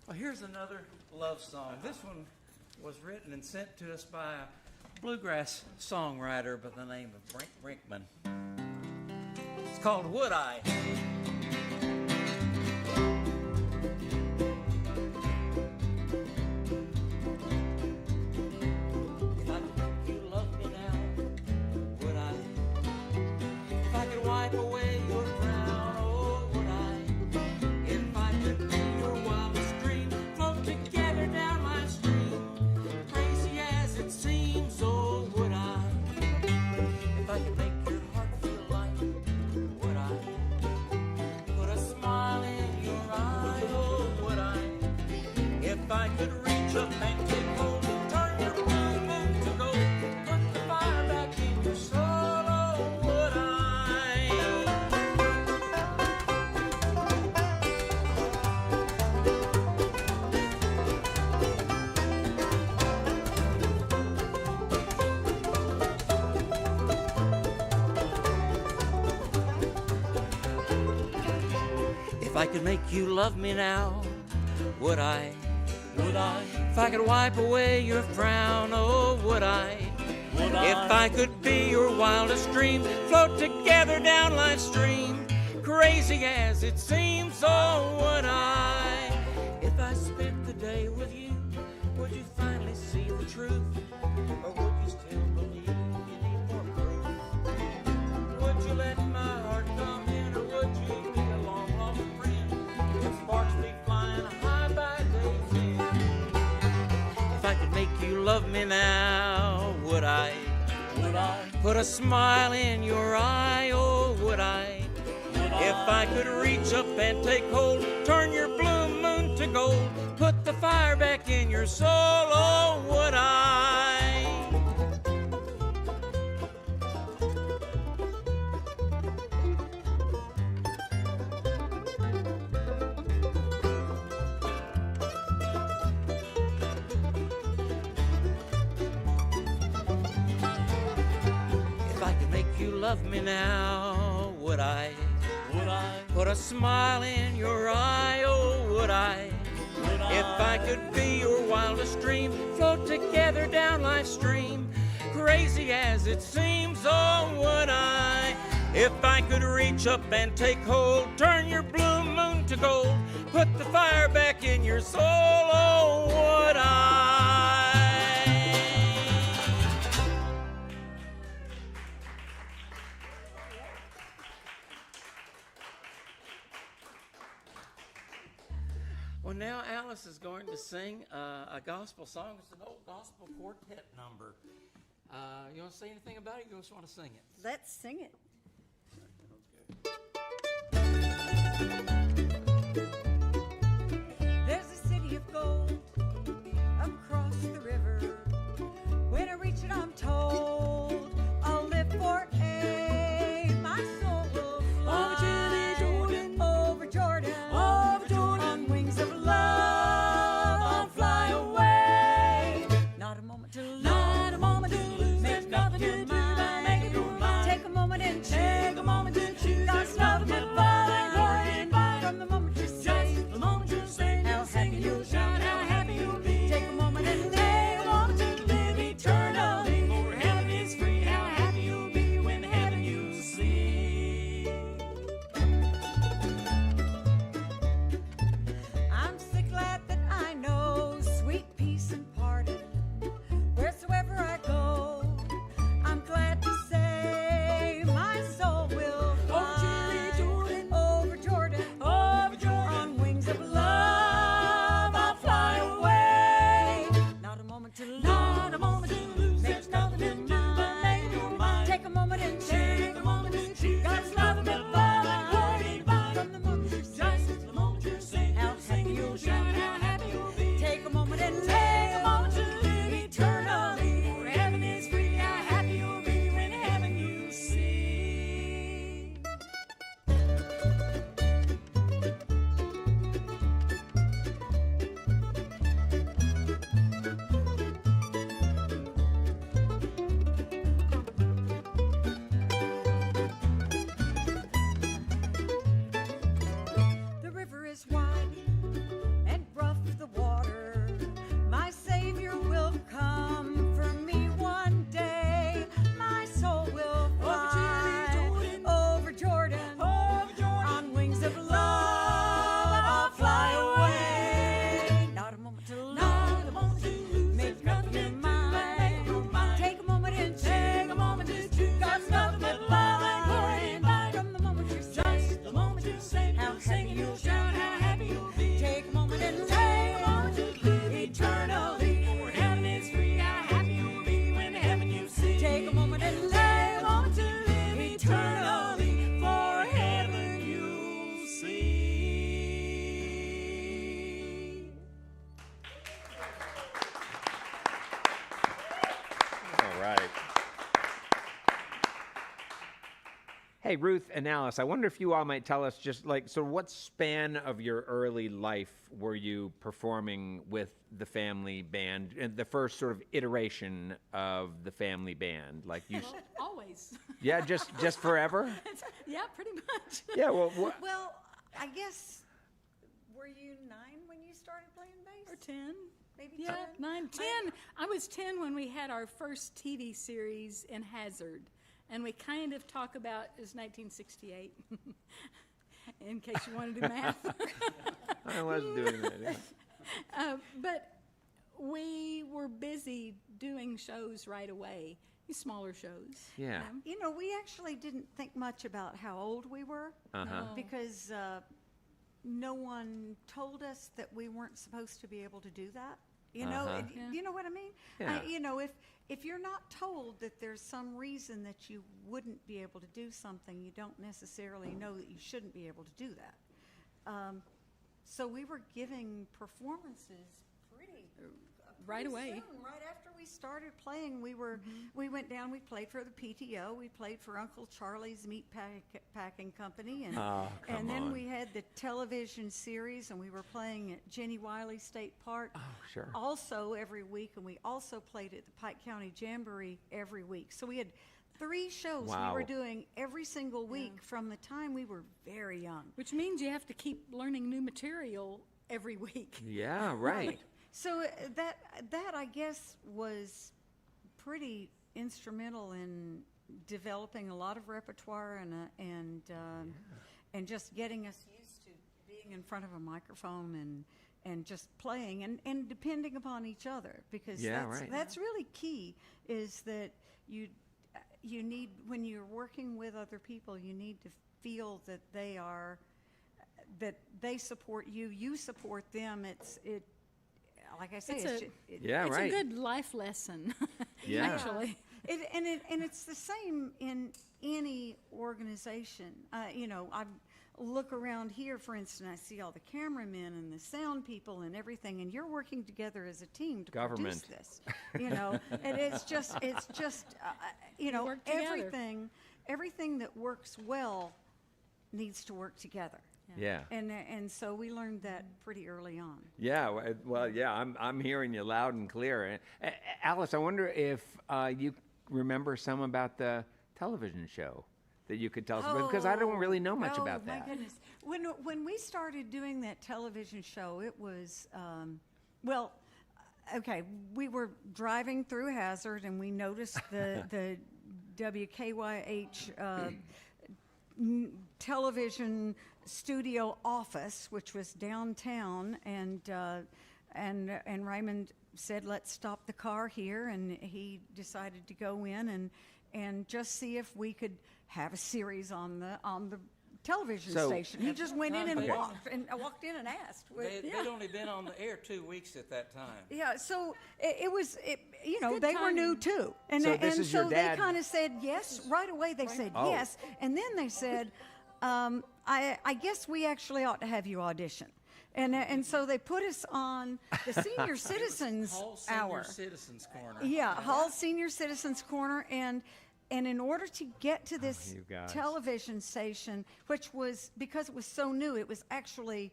Well, here's another love song. This one was written and sent to us by a bluegrass songwriter by the name of Brink Brinkman. It's called Would I? If I could make you love me now, would I? If I could wipe away your frown, oh, would I? If I could be your wildest dream, float together down my stream, crazy as it seems, oh, would I? If I could make your heart feel light, would I? Put a smile in your eye, oh, would I? If I could reach up and take hold, turn your blue moon to gold, put the fire back in your soul, oh, would I? If I could make you love me now, would I? Would I? If I could wipe away your frown, oh, would I? Would I? If I could be your wildest dream, float together down life's stream, crazy as it seems, oh, would I? If I spent the day with you, would you finally see the truth? Or would you still believe you need more proof? Would you let my heart come in, or would you be a long lost friend? If sparks be flying high by day's end. If I could make you love me now, would I? Would I? Put a smile in your eye, oh, would I? If I could reach up and take hold, turn your blue moon to gold, put the fire back in your soul, oh, would I? If I could make you love me now, would I? Would I? Put a smile in your eye, oh, would I? Would I? If I could be your wildest dream, float together down life's stream, crazy as it seems, oh, would I? If I could reach up and take hold, turn your blue moon to gold, put the fire back in your soul, oh, would I? Well, now Alice is going to sing a gospel song. It's an old gospel quartet number. You want to say anything about it, or you just want to sing it? Let's sing it. There's a city of gold across the river. When I reach it, I'm told I'll live forever. My soul will fly over Jordan, on wings of love. I'll fly away. Not a moment to lose, not a moment to lose. Make nothing to do, make it your mind. Take a moment and choose. Take a moment to choose. God's love will fly from the moment you say, just the moment you say, how happy you'll shine, how happy you'll be. Take a moment and take a moment to live eternally. For heaven is free, how happy you'll be when heaven you see. I'm so glad that I know sweet peace and pardon. Wheresoever I go, I'm glad to say my soul will fly over Jordan, on wings of love. I'll fly away. Not a moment to lose, not a moment to lose. There's nothing to do but make your mind. Take a moment and take a moment to choose. God's love will fly from the moment you just the moment you sing. How happy you'll shine, how happy you'll be. Take a moment and take a moment to live eternally. For heaven is free, how happy you'll be when heaven you see. The river is wide and rough, the Hey, Ruth and Alice, I wonder if you all might tell us just like, so what span of your early life were you performing with the family band, and the first sort of iteration of the family band? Like you, Well, always. yeah, just forever? Yeah, pretty much. Yeah, well, Well, I guess, were you 9 when you started playing bass? Or 10. Maybe Yeah, 10? 9, 10. I was 10 when we had our first TV series in Hazard. And we kind of talk about it was 1968, in case you want to do math. I wasn't doing that. Yeah. But we were busy doing shows right away, smaller shows. Yeah. You know, we actually didn't think much about how old we were Uh-huh. because no one told us that we weren't supposed to be able to do that. You know, Uh-huh. you know what I mean? Yeah. You know, if you're not told that there's some reason that you wouldn't be able to do something, you don't necessarily know that you shouldn't be able to do that. So we were giving performances Right away. soon. Right after we started playing, we went down. We played for the PTO. We played for Uncle Charlie's Meat Packing Company, and Oh, come and then on. we had the television series, and we were playing at Jenny Wiley State Park. Oh, sure. Also every week, and we also played at the Pike County Jamboree every week. So we had 3 shows Wow. we were doing every single week from the time we were very young. Which means you have to keep learning new material every week. Yeah, right. So that I guess was pretty instrumental in developing a lot of repertoire and just getting us used to being in front of a microphone and just playing and depending upon each other, because Yeah, right. that's really key, is that you need, when you're working with other people, you need to feel that they support you, you support them. Like I say, Yeah, It's right. a good life lesson, Yeah. actually. And it's the same in any organization. You know, I look around here, for instance, I see all the cameramen and the sound people and everything, and you're working together as a team to Government. produce this. You know, and it's just you know, work together. everything that works well needs to work together. Yeah. And so we learned that pretty early on. Yeah, well, yeah, I'm hearing you loud and clear. Alice, I wonder if you remember some about the television show that you could tell us about, because I don't really know much about that. Oh, my goodness. When we started doing that television show, it was, well, okay, we were driving through Hazard, and we noticed the WKYH television studio office, which was downtown, and Raymond said, "Let's stop the car here," and he decided to go in and just see if we could have a series on the television So- station. He just went in and Okay. walked in and asked. They'd only been on the air 2 weeks at that time. Yeah, so it was, you know, good they were new timing. too. And So this and is your so dad- they kind of said yes. Right away they said Oh. yes. And then they said, I guess we actually ought to have you audition. And so they put us on the Senior Citizens Hall Senior Hour. Citizens Corner. Yeah, Hall Senior Citizens Corner, and in order to get to this you guys. television station, which was, because it was so new, it was actually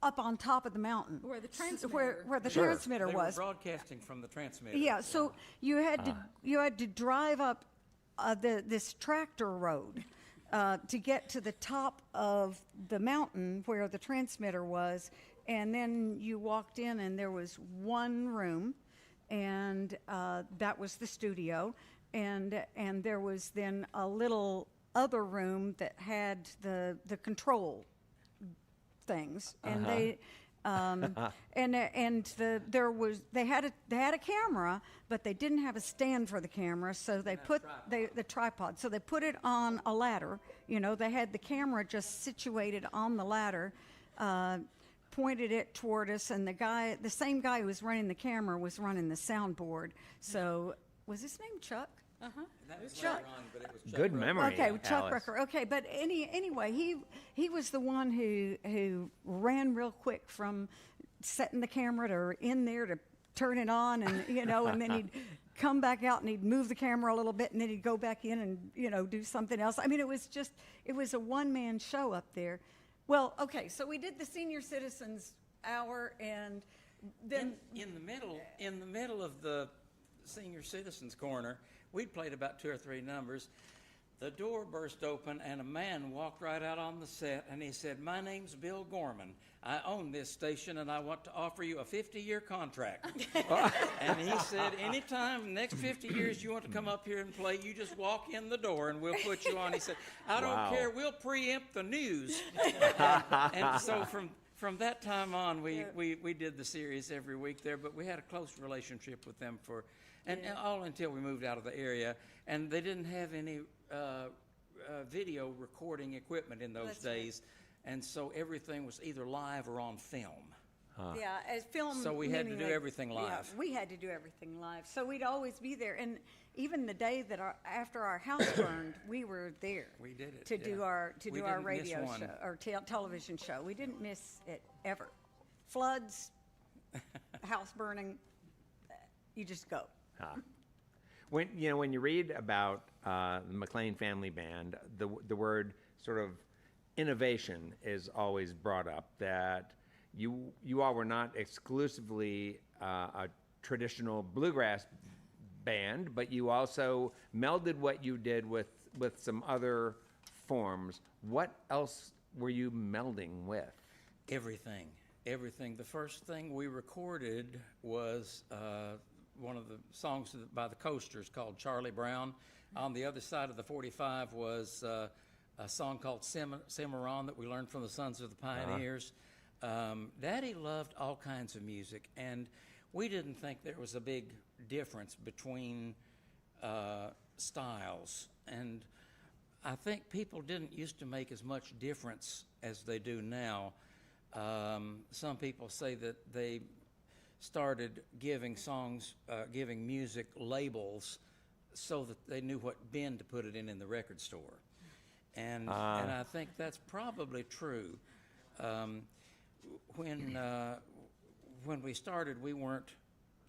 up on top of the mountain. Where the S- transmitter- where the Sure. transmitter They was. were broadcasting from the transmitter. Yeah, so you had to drive up this tractor road to get to the top of the mountain where the transmitter was, and then you walked in and there was one room, and that was the studio, and there was then a little other room that had the control things, and they they had a camera, but they didn't have a stand for the camera, so they put the tripod. So they put it on a ladder. You know, they had the camera just situated on the ladder, pointed it toward us, and the same guy who was running the camera was running the soundboard. So was his name Chuck? That was Chuck. later on, but it was Chuck Good Rucker. memory. Okay, Chuck Alice. Rucker. Okay, but anyway, he was the one who ran real quick from setting the camera to in there to turn it on, and and then he'd come back out and he'd move the camera a little bit, and then he'd go back in and do something else. I mean, it was a one-man show up there. Well, okay, so we did the senior citizens hour, and then in the middle of the senior citizens corner, we'd played about 2 or 3 numbers. The door burst open, and a man walked right out on the set, and he said, "My name's Bill Gorman. I own this station, and I want to offer you a 50-year contract." And he said, "Anytime, next 50 years, you want to come up here and play, you just walk in the door, and we'll put you on." He said, "I don't Wow. care. We'll preempt the news." and so from that time on, we did the series every week there, but we had a close relationship with them and all until we moved out of the area, and they didn't have any video recording equipment in those That's right. days, and so everything was either live or on film. yeah, as film. So we had to meaning do like- everything live. Yeah, we had to do everything live, so we'd always be there. And even the day that after our house burned, we were there. We did it, to do yeah. our We do our didn't miss radio one. show or television show. We didn't miss it ever. Floods, house burning, you just go. When you read about the McLain Family Band, the word sort of innovation is always brought up. That you all were not exclusively a traditional bluegrass band, but you also melded what you did with some other forms. What else were you melding with? Everything. The first thing we recorded was one of the songs by the Coasters called Charlie Brown. On the other side of the 45 was a song called Cimarron that we learned from the Sons of the Pioneers. Daddy loved all kinds of music, and we didn't think there was a big difference between styles. And I think people didn't used to make as much difference as they do now. Some people say that they started giving music labels so that they knew what bin to put it in the record store. And I think that's probably true. When we started, we weren't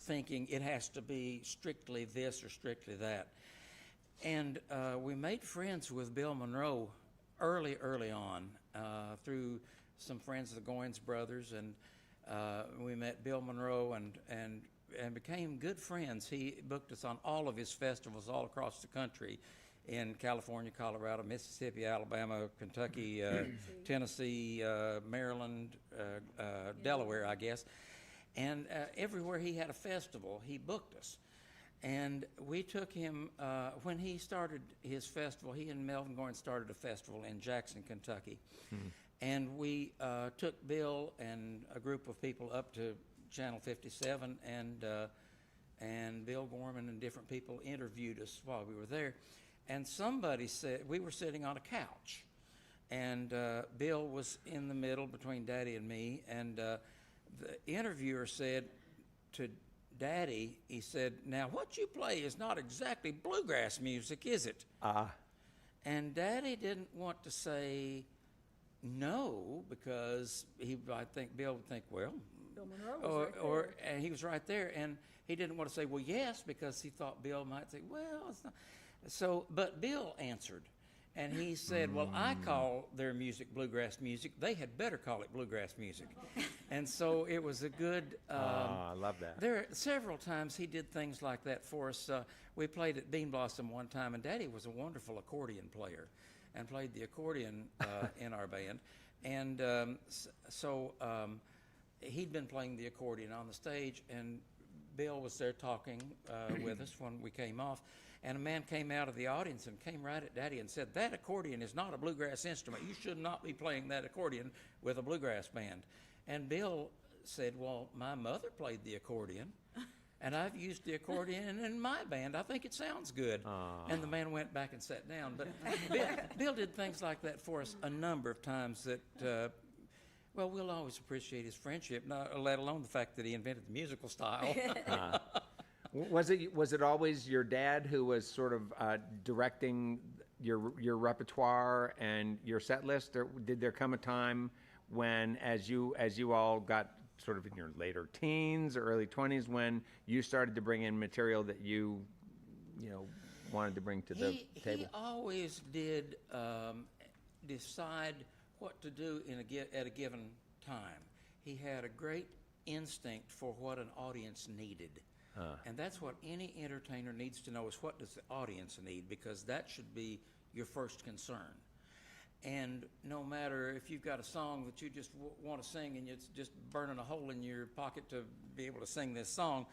thinking it has to be strictly this or strictly that. And we made friends with Bill Monroe early on through some friends of the Goins brothers, and we met Bill Monroe and became good friends. He booked us on all of his festivals all across the country, in California, Colorado, Mississippi, Alabama, Kentucky, Tennessee, Maryland, Delaware, I guess. And everywhere he had a festival, he booked us. And we took him, when he started his festival, he and Melvin Goins started a festival in Jackson, Kentucky. And we took Bill and a group of people up to Channel 57, and Bill Gorman and different people interviewed us while we were there. And somebody said, we were sitting on a couch, and Bill was in the middle between Daddy and me, and the interviewer said to Daddy, he said, "Now what you play is not exactly bluegrass music, is it?" And Daddy didn't want to say no, because I think Bill would think, well, Bill Monroe was right there. And he was right there, and he didn't want to say, well, yes, because he thought Bill might say, well, it's not. So, but Bill answered, and he said, well, I call their music bluegrass music. They had better call it bluegrass music. And so it was a good... I love that. There several times he did things like that for us. We played at Bean Blossom one time, and Daddy was a wonderful accordion player and played the accordion in our band. And so he'd been playing the accordion on the stage, and Bill was there talking with us when we came off. And a man came out of the audience and came right at Daddy and said, "That accordion is not a bluegrass instrument. You should not be playing that accordion with a bluegrass band." And Bill said, "Well, my mother played the accordion, and I've used the accordion in my band. I think it sounds good." And the man went back and sat down. But Bill did things like that for us a number of times that, well, we'll always appreciate his friendship, let alone the fact that he invented the musical style. Was it always your dad who was sort of directing your repertoire and your set list, or did there come a time when, as you all got sort of in your later teens or early 20s when you started to bring in material that you wanted to bring to the table? He always did decide what to do at a given time. He had a great instinct for what an audience needed. And that's what any entertainer needs to know, is what does the audience need, because that should be your first concern. And no matter if you've got a song that you just want to sing and it's just burning a hole in your pocket to be able to sing this song,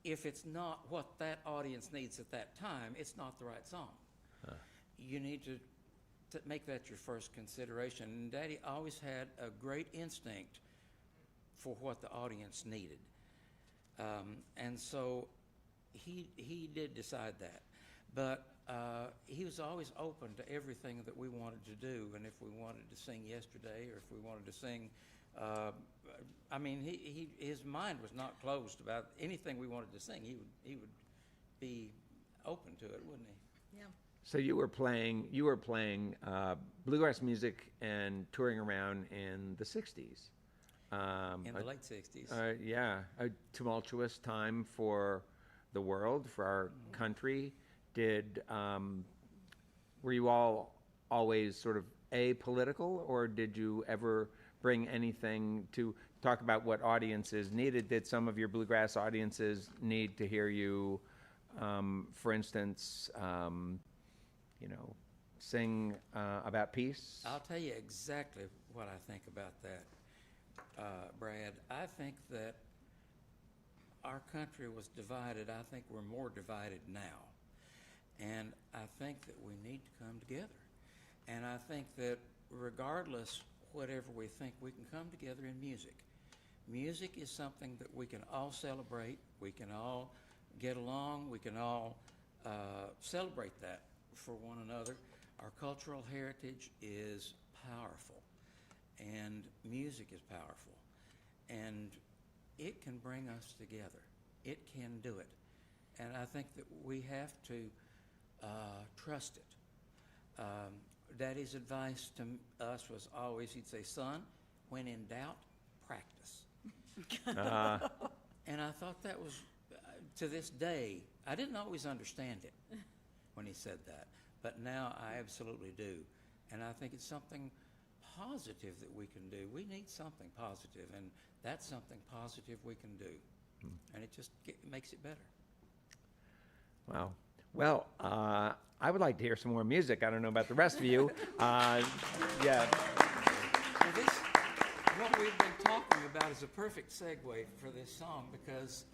if it's not what that audience needs at that time, it's not the right song. You need to make that your first consideration. And Daddy always had a great instinct for what the audience needed. And so he did decide that. But he was always open to everything that we wanted to do. And if we wanted to sing Yesterday, or if we wanted to sing, his mind was not closed about anything we wanted to sing. He would be open to it, wouldn't he? Yeah. So you were playing bluegrass music and touring around in the 60s. In the late 60s. Yeah, a tumultuous time for the world, for our country. Were you all always sort of apolitical, or did you ever bring anything to talk about what audiences needed? Did some of your bluegrass audiences need to hear you, for instance, sing about peace? I'll tell you exactly what I think about that, Brad. I think that our country was divided. I think we're more divided now. And I think that we need to come together. And I think that regardless whatever we think, we can come together in music. Music is something that we can all celebrate. We can all get along. We can all celebrate that for one another. Our cultural heritage is powerful, and music is powerful, and it can bring us together. It can do it, and I think that we have to trust it. Daddy's advice to us was always, he'd say, "Son, when in doubt, practice." And I thought that was, to this day, I didn't always understand it when he said that, but now I absolutely do. And I think it's something positive that we can do. We need something positive, and that's something positive we can do. And it just makes it better. Wow. Well, I would like to hear some more music. I don't know about the rest of you. Yeah. Well, what we've been talking about is a perfect segue for this song, because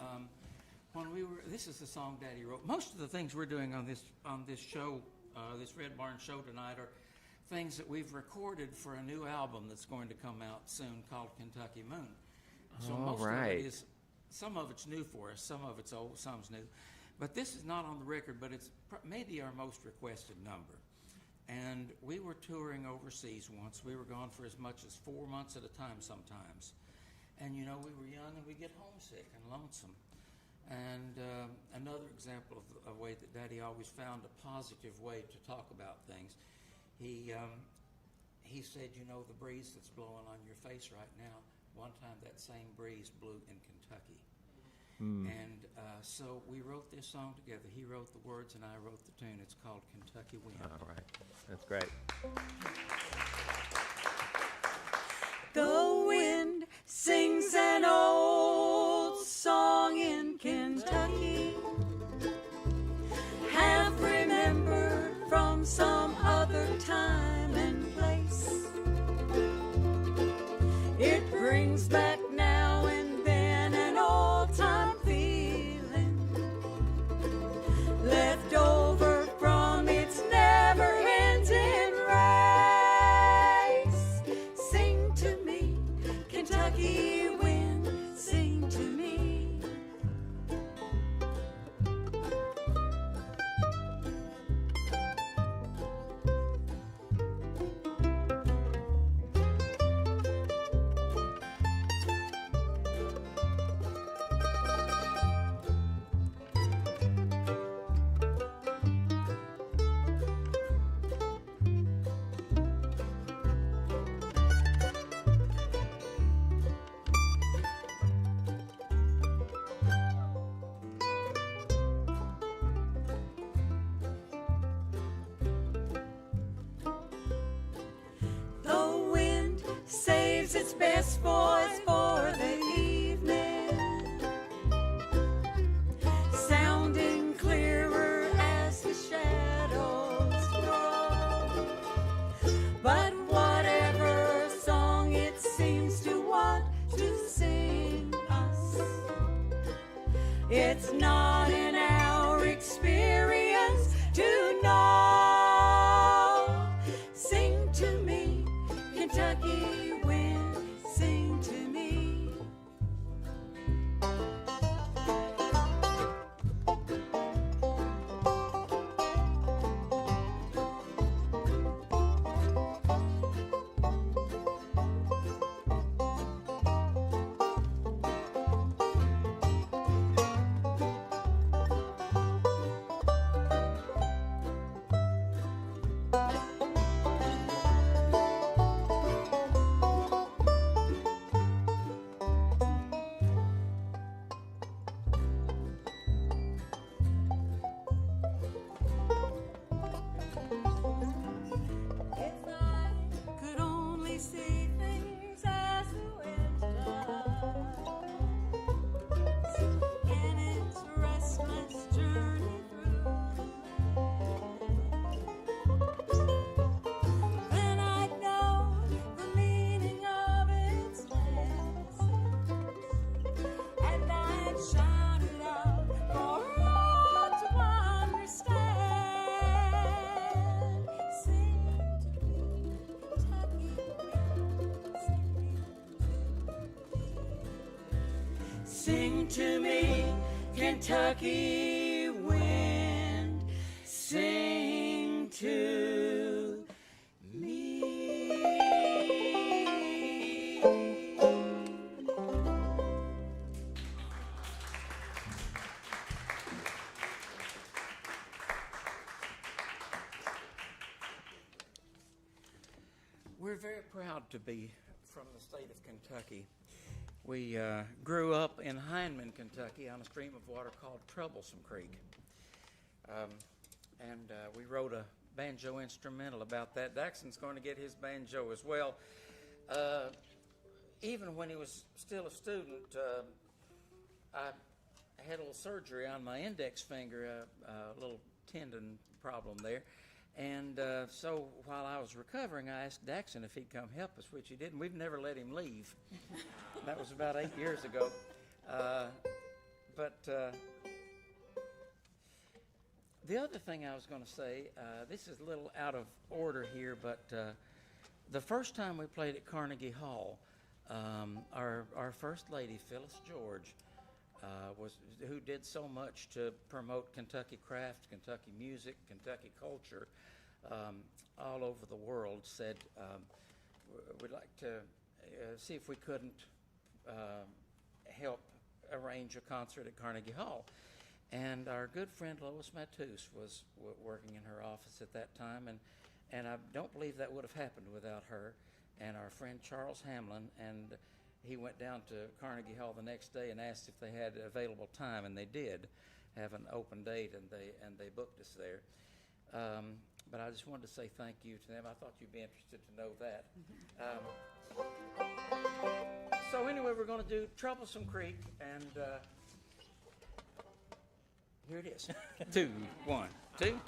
this is the song Daddy wrote. Most of the things we're doing on this show, this Red Barn show tonight, are things that we've recorded for a new album that's going to come out soon called Kentucky Moon. So most of it is, some of it's new for us, some of it's old, some's new. But this is not on the record, but it's maybe our most requested number. And we were touring overseas once. We were gone for as much as 4 months at a time sometimes. And we were young and we get homesick and lonesome. And another example of a way that Daddy always found a positive way to talk about things, he said, the breeze that's blowing on your face right now, one time that same breeze blew in Kentucky. And so we wrote this song together. He wrote the words and I wrote the tune. It's called Kentucky Wind. All right. That's great. The wind sings an old song in Kentucky, half remembered from some other time and place. It brings back now and then an old-time feeling left over from its never-ending race. Sing to me, Kentucky wind, sing to me. best voice for the evening, sounding clearer as the shadows grow. But whatever song it seems to want to sing us, it's not in our experience to know. Sing to me, Kentucky wind, sing to me. If I could only see things as the wind does in its restless journey through the land, then I'd know the meaning of its message, and I'd shout it out for all to understand. Sing to me, Kentucky wind, sing to me. We're very proud to be from the state of Kentucky. We grew up in Hindman, Kentucky, on a stream of water called Troublesome Creek. And we wrote a banjo instrumental about that. Daxon's going to get his banjo as well. Even when he was still a student, I had a little surgery on my index finger, a little tendon problem there. And so while I was recovering, I asked Daxon if he'd come help us, which he did, and we've never let him leave. That was about 8 years ago. But the other thing I was going to say, this is a little out of order here, but the first time we played at Carnegie Hall, our First Lady, Phyllis George, who did so much to promote Kentucky craft, Kentucky music, Kentucky culture all over the world, said we'd like to see if we couldn't help arrange a concert at Carnegie Hall. And our good friend Lois Mattus was working in her office at that time, and I don't believe that would have happened without her. And our friend Charles Hamlin, and he went down to Carnegie Hall the next day and asked if they had available time, and they did have an open date, and they booked us there. But I just wanted to say thank you to them. I thought you'd be interested to know that. So anyway, we're going to do Troublesome Creek, and here it is. 2, 1, 2.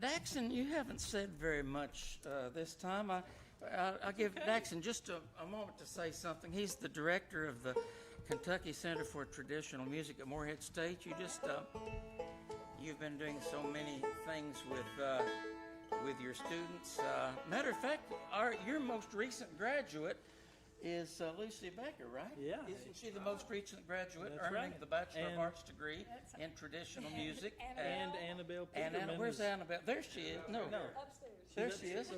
Daxon, you haven't said very much this time. I'll give Daxon just a moment to say something. He's the director of the Kentucky Center for Traditional Music at Morehead State. You've been doing so many things with your students. Matter of fact, your most recent graduate is Lucy Becker, right? Yeah. Isn't she the most recent graduate, That's earning right. the Bachelor of And- Arts degree in traditional music? And Annabelle Peterman. Where's Annabelle? There she is. No. There she is.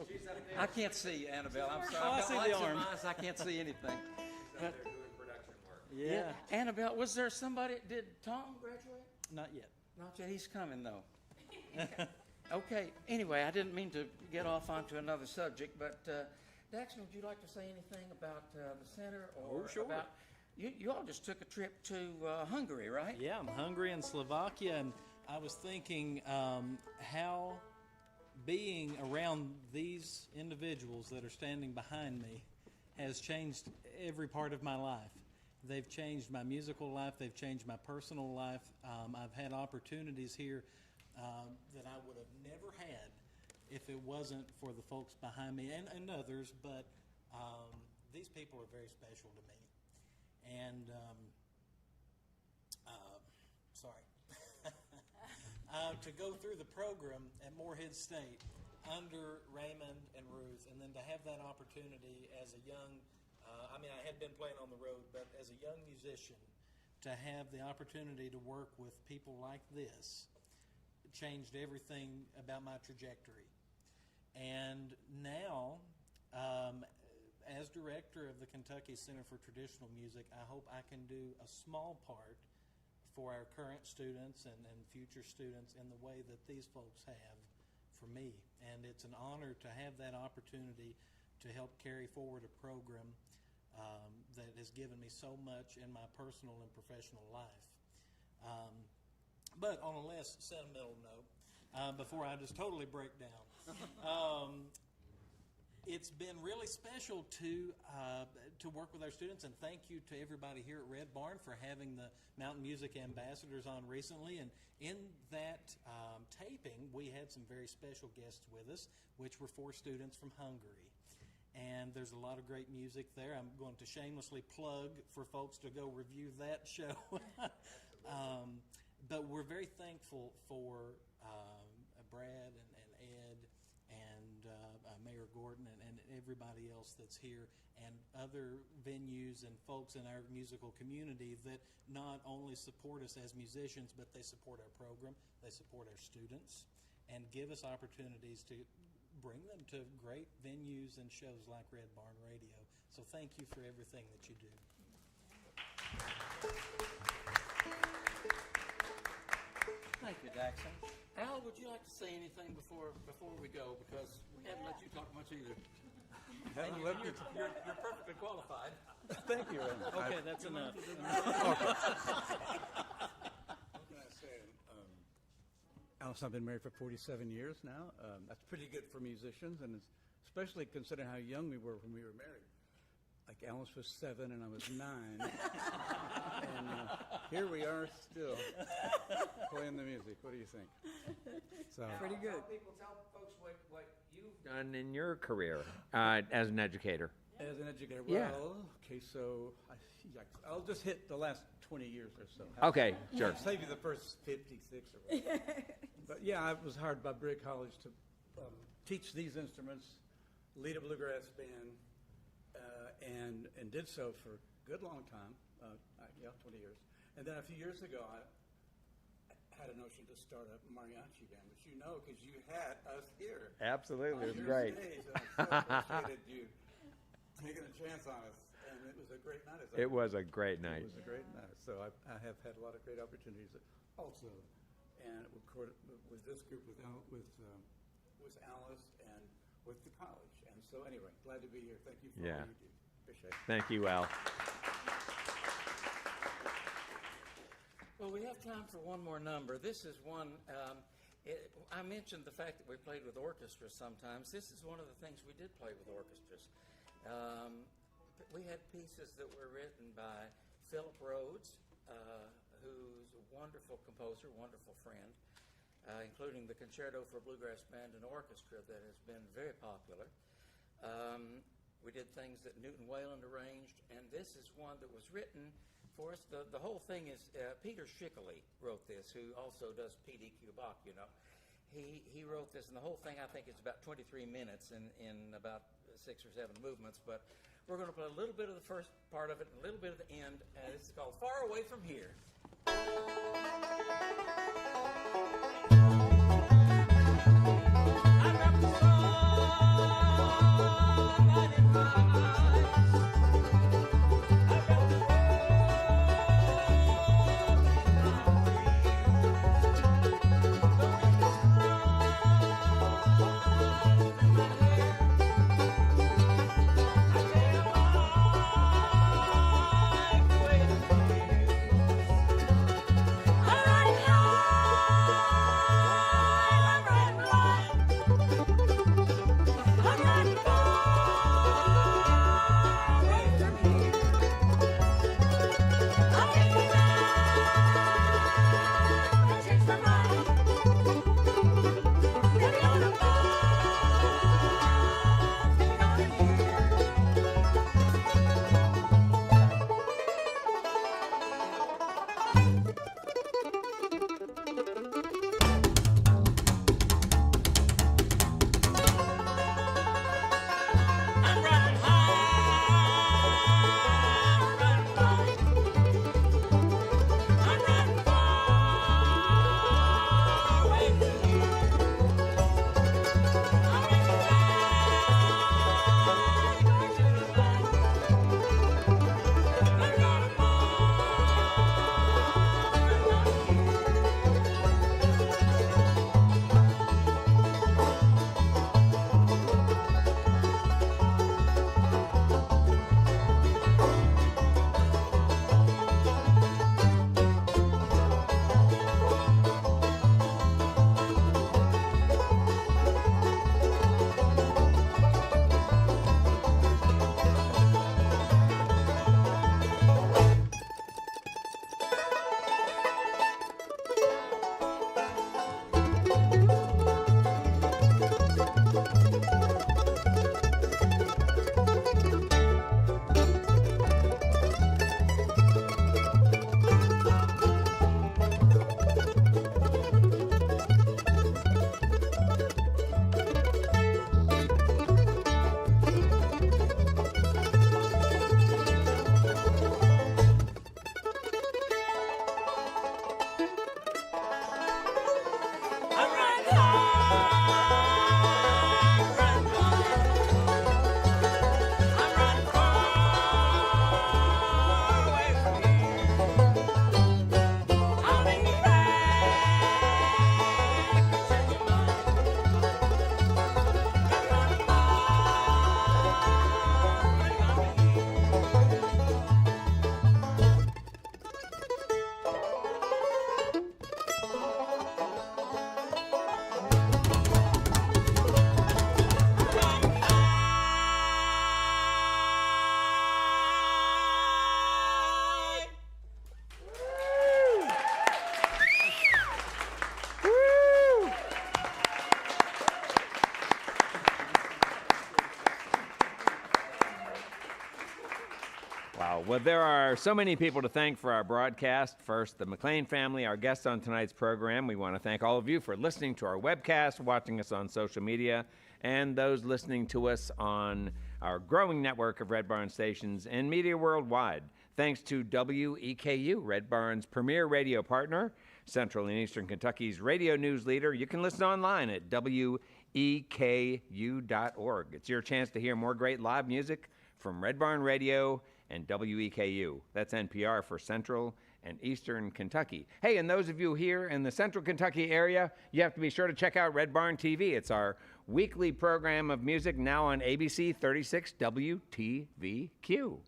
I can't see you, Annabelle. I'm sorry. Oh, I I've got see the lights in arm. my eyes. I can't see anything. But, Yeah. Annabelle, was there somebody? Did Tom graduate? Not yet. Not yet. He's coming though. Okay. Anyway, I didn't mean to get off onto another subject, but Daxon, would you like to say anything about the center or Oh, sure. about? You all just took a trip to Hungary, right? Yeah, I'm Hungary and Slovakia, and I was thinking how being around these individuals that are standing behind me has changed every part of my life. They've changed my musical life. They've changed my personal life. I've had opportunities here that I would have never had if it wasn't for the folks behind me and others. But these people are very special to me. And sorry. To go through the program at Morehead State under Raymond and Ruth, and then to have that opportunity as a young, I had been playing on the road, but as a young musician, to have the opportunity to work with people like this changed everything about my trajectory. And now, as director of the Kentucky Center for Traditional Music, I hope I can do a small part for our current students and future students in the way that these folks have for me. And it's an honor to have that opportunity to help carry forward a program that has given me so much in my personal and professional life. But on a less sentimental note, before I just totally break down, it's been really special to work with our students, and thank you to everybody here at Red Barn for having the Mountain Music Ambassadors on recently. And in that taping, we had some very special guests with us, which were 4 students from Hungary. And there's a lot of great music there. I'm going to shamelessly plug for folks to go review that show. But we're very thankful for Brad and Ed and Mayor Gordon and everybody else that's here, and other venues and folks in our musical community that not only support us as musicians, but they support our program, they support our students, and give us opportunities to bring them to great venues and shows like Red Barn Radio. So thank you for everything that you do. Thank you, Daxon. Al, would you like to say anything before we go? Because we haven't let you talk much either. Haven't let you. You're perfectly qualified. Thank you. Okay, that's enough. What can I say? Alice and I have been married for 47 years now. That's pretty good for musicians, and especially considering how young we were when we were married. Like Alice was 7 and I was 9. And here we are still playing the music. What do you think? So, Pretty good. Tell folks what you've done in your career as an educator. as an educator, Yeah. well, okay, so I'll just hit the last 20 years or so. Okay, sure. Save you the first 56 or whatever. But yeah, I was hired by Brigg College to teach these instruments, lead a bluegrass band, and did so for a good long time, 20 years. And then a few years ago, I had a notion to start a mariachi band, which you know because you had us here. Absolutely, it was on your great. stage, and I so appreciated you taking a chance on us, and it was a great night. It was a great night. It was a great night. So I have had a lot of great opportunities also, and with this group, with Alice, and with the college. And so anyway, glad to be here. Thank you for all you do. Appreciate it. Thank you, Al. Well, we have time for one more number. This is one, I mentioned the fact that we played with orchestras sometimes. This is one of the things we did play with orchestras. We had pieces that were written by Philip Rhodes, who's a wonderful composer, wonderful friend. including the Concerto for Bluegrass Band and Orchestra that has been very popular. We did things that Newton Wayland arranged, and this is one that was written for us. The whole thing is Peter Schickley wrote this, who also does PDQ Bach, you know. He wrote this, and the whole thing, I think, is about 23 minutes in about 6 or 7 movements, but we're going to play a little bit of the first part of it and a little bit of the end, and this is called Far Away From Here. Wow. Well, there are so many people to thank for our broadcast. First, the McLain family, our guests on tonight's program. We want to thank all of you for listening to our webcast, watching us on social media, and those listening to us on our growing network of Red Barn stations and media worldwide. Thanks to WEKU, Red Barn's premier radio partner, Central and Eastern Kentucky's radio news leader. You can listen online at weku.org. It's your chance to hear more great live music from Red Barn Radio and WEKU. That's NPR for Central and Eastern Kentucky. Hey, and those of you here in the Central Kentucky area, you have to be sure to check out Red Barn TV. It's our weekly program of music now on ABC 36 WTVQ.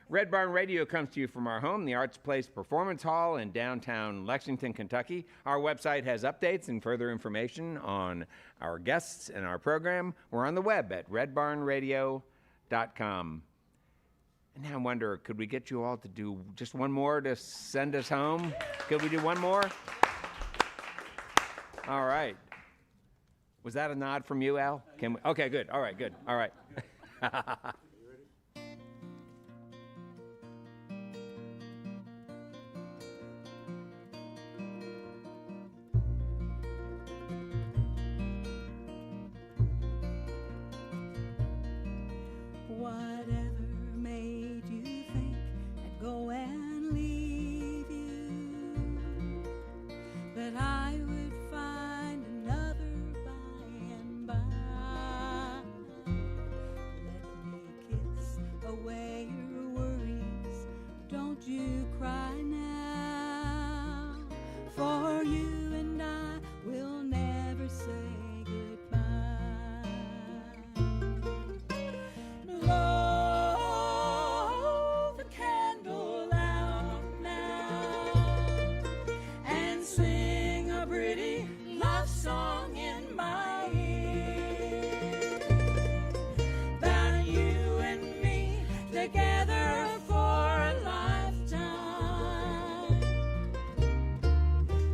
Red Barn Radio comes to you from our home, the Arts Place Performance Hall in downtown Lexington, Kentucky. Our website has updates and further information on our guests and our program. We're on the web at redbarnradio.com. And now I wonder, could we get you all to do just one more to send us home? Could we do one more? All right. Was that a nod from you, Al? Can we, okay, good. All right, good. All right. Whatever made you think I'd go and leave you, that I would find another by and by. Let me kiss away your worries, don't you cry now, for you and I will never say goodbye. Blow the candle out now and sing a pretty love song in my ear about you and me together for a lifetime.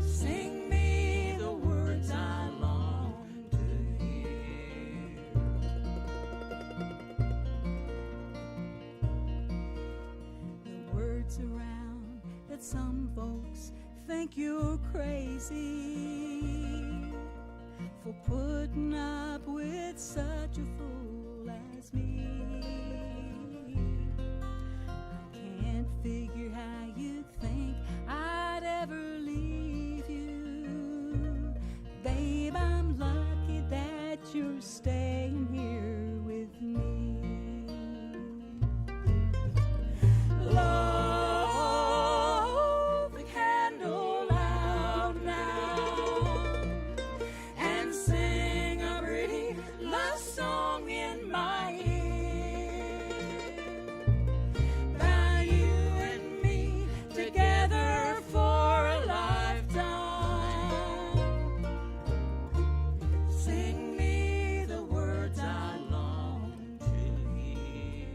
Sing me the words I long to hear. The words around that some folks think you're crazy for putting up with such a fool as me. I can't figure how you think I'd ever leave you. Babe, I'm lucky that you're staying here with me. Blow the candle out now and sing a pretty love song in my ear about you and me together for a lifetime. Sing me the words I long to hear.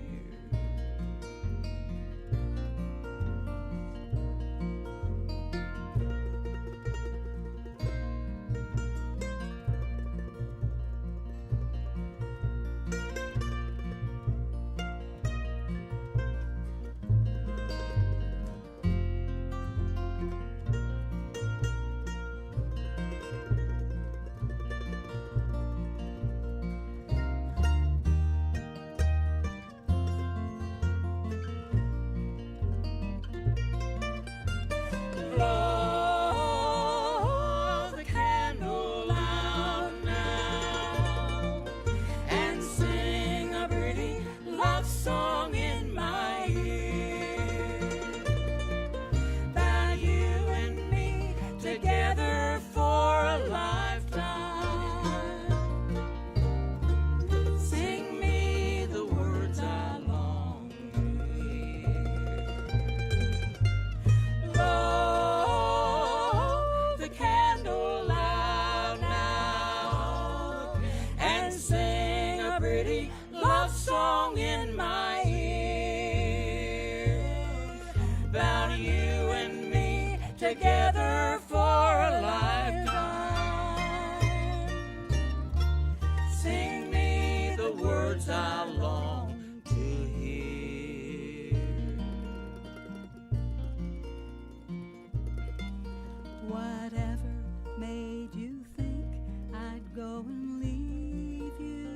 Blow the candle out now and sing a pretty love song in my ear about you and me together for a lifetime. Sing me the words I long to hear. Blow the candle out now and sing a pretty love song in my ear about you and me together for a lifetime. Sing me the words I long to hear. Whatever made you think I'd go and leave you?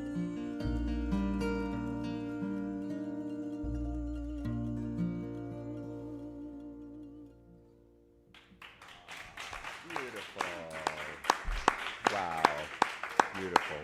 Beautiful. Wow. Beautiful.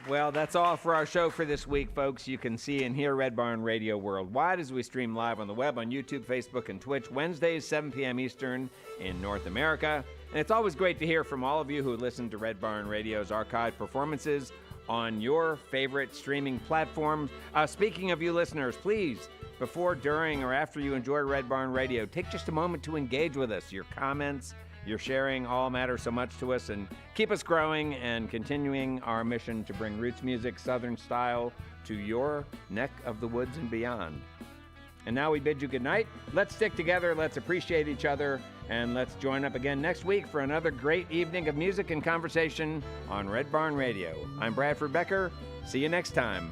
Well, that's all for our show for this week, folks. You can see and hear Red Barn Radio worldwide as we stream live on the web on YouTube, Facebook, and Twitch, Wednesdays, 7 p.m. Eastern in North America. And it's always great to hear from all of you who listen to Red Barn Radio's archived performances on your favorite streaming platforms. Speaking of you listeners, please, before, during, or after you enjoy Red Barn Radio, take just a moment to engage with us. Your comments, your sharing all matter so much to us, and keep us growing and continuing our mission to bring roots music, Southern style, to your neck of the woods and beyond. And now we bid you good night. Let's stick together, let's appreciate each other, and let's join up again next week for another great evening of music and conversation on Red Barn Radio. I'm Bradford Becker. See you next time.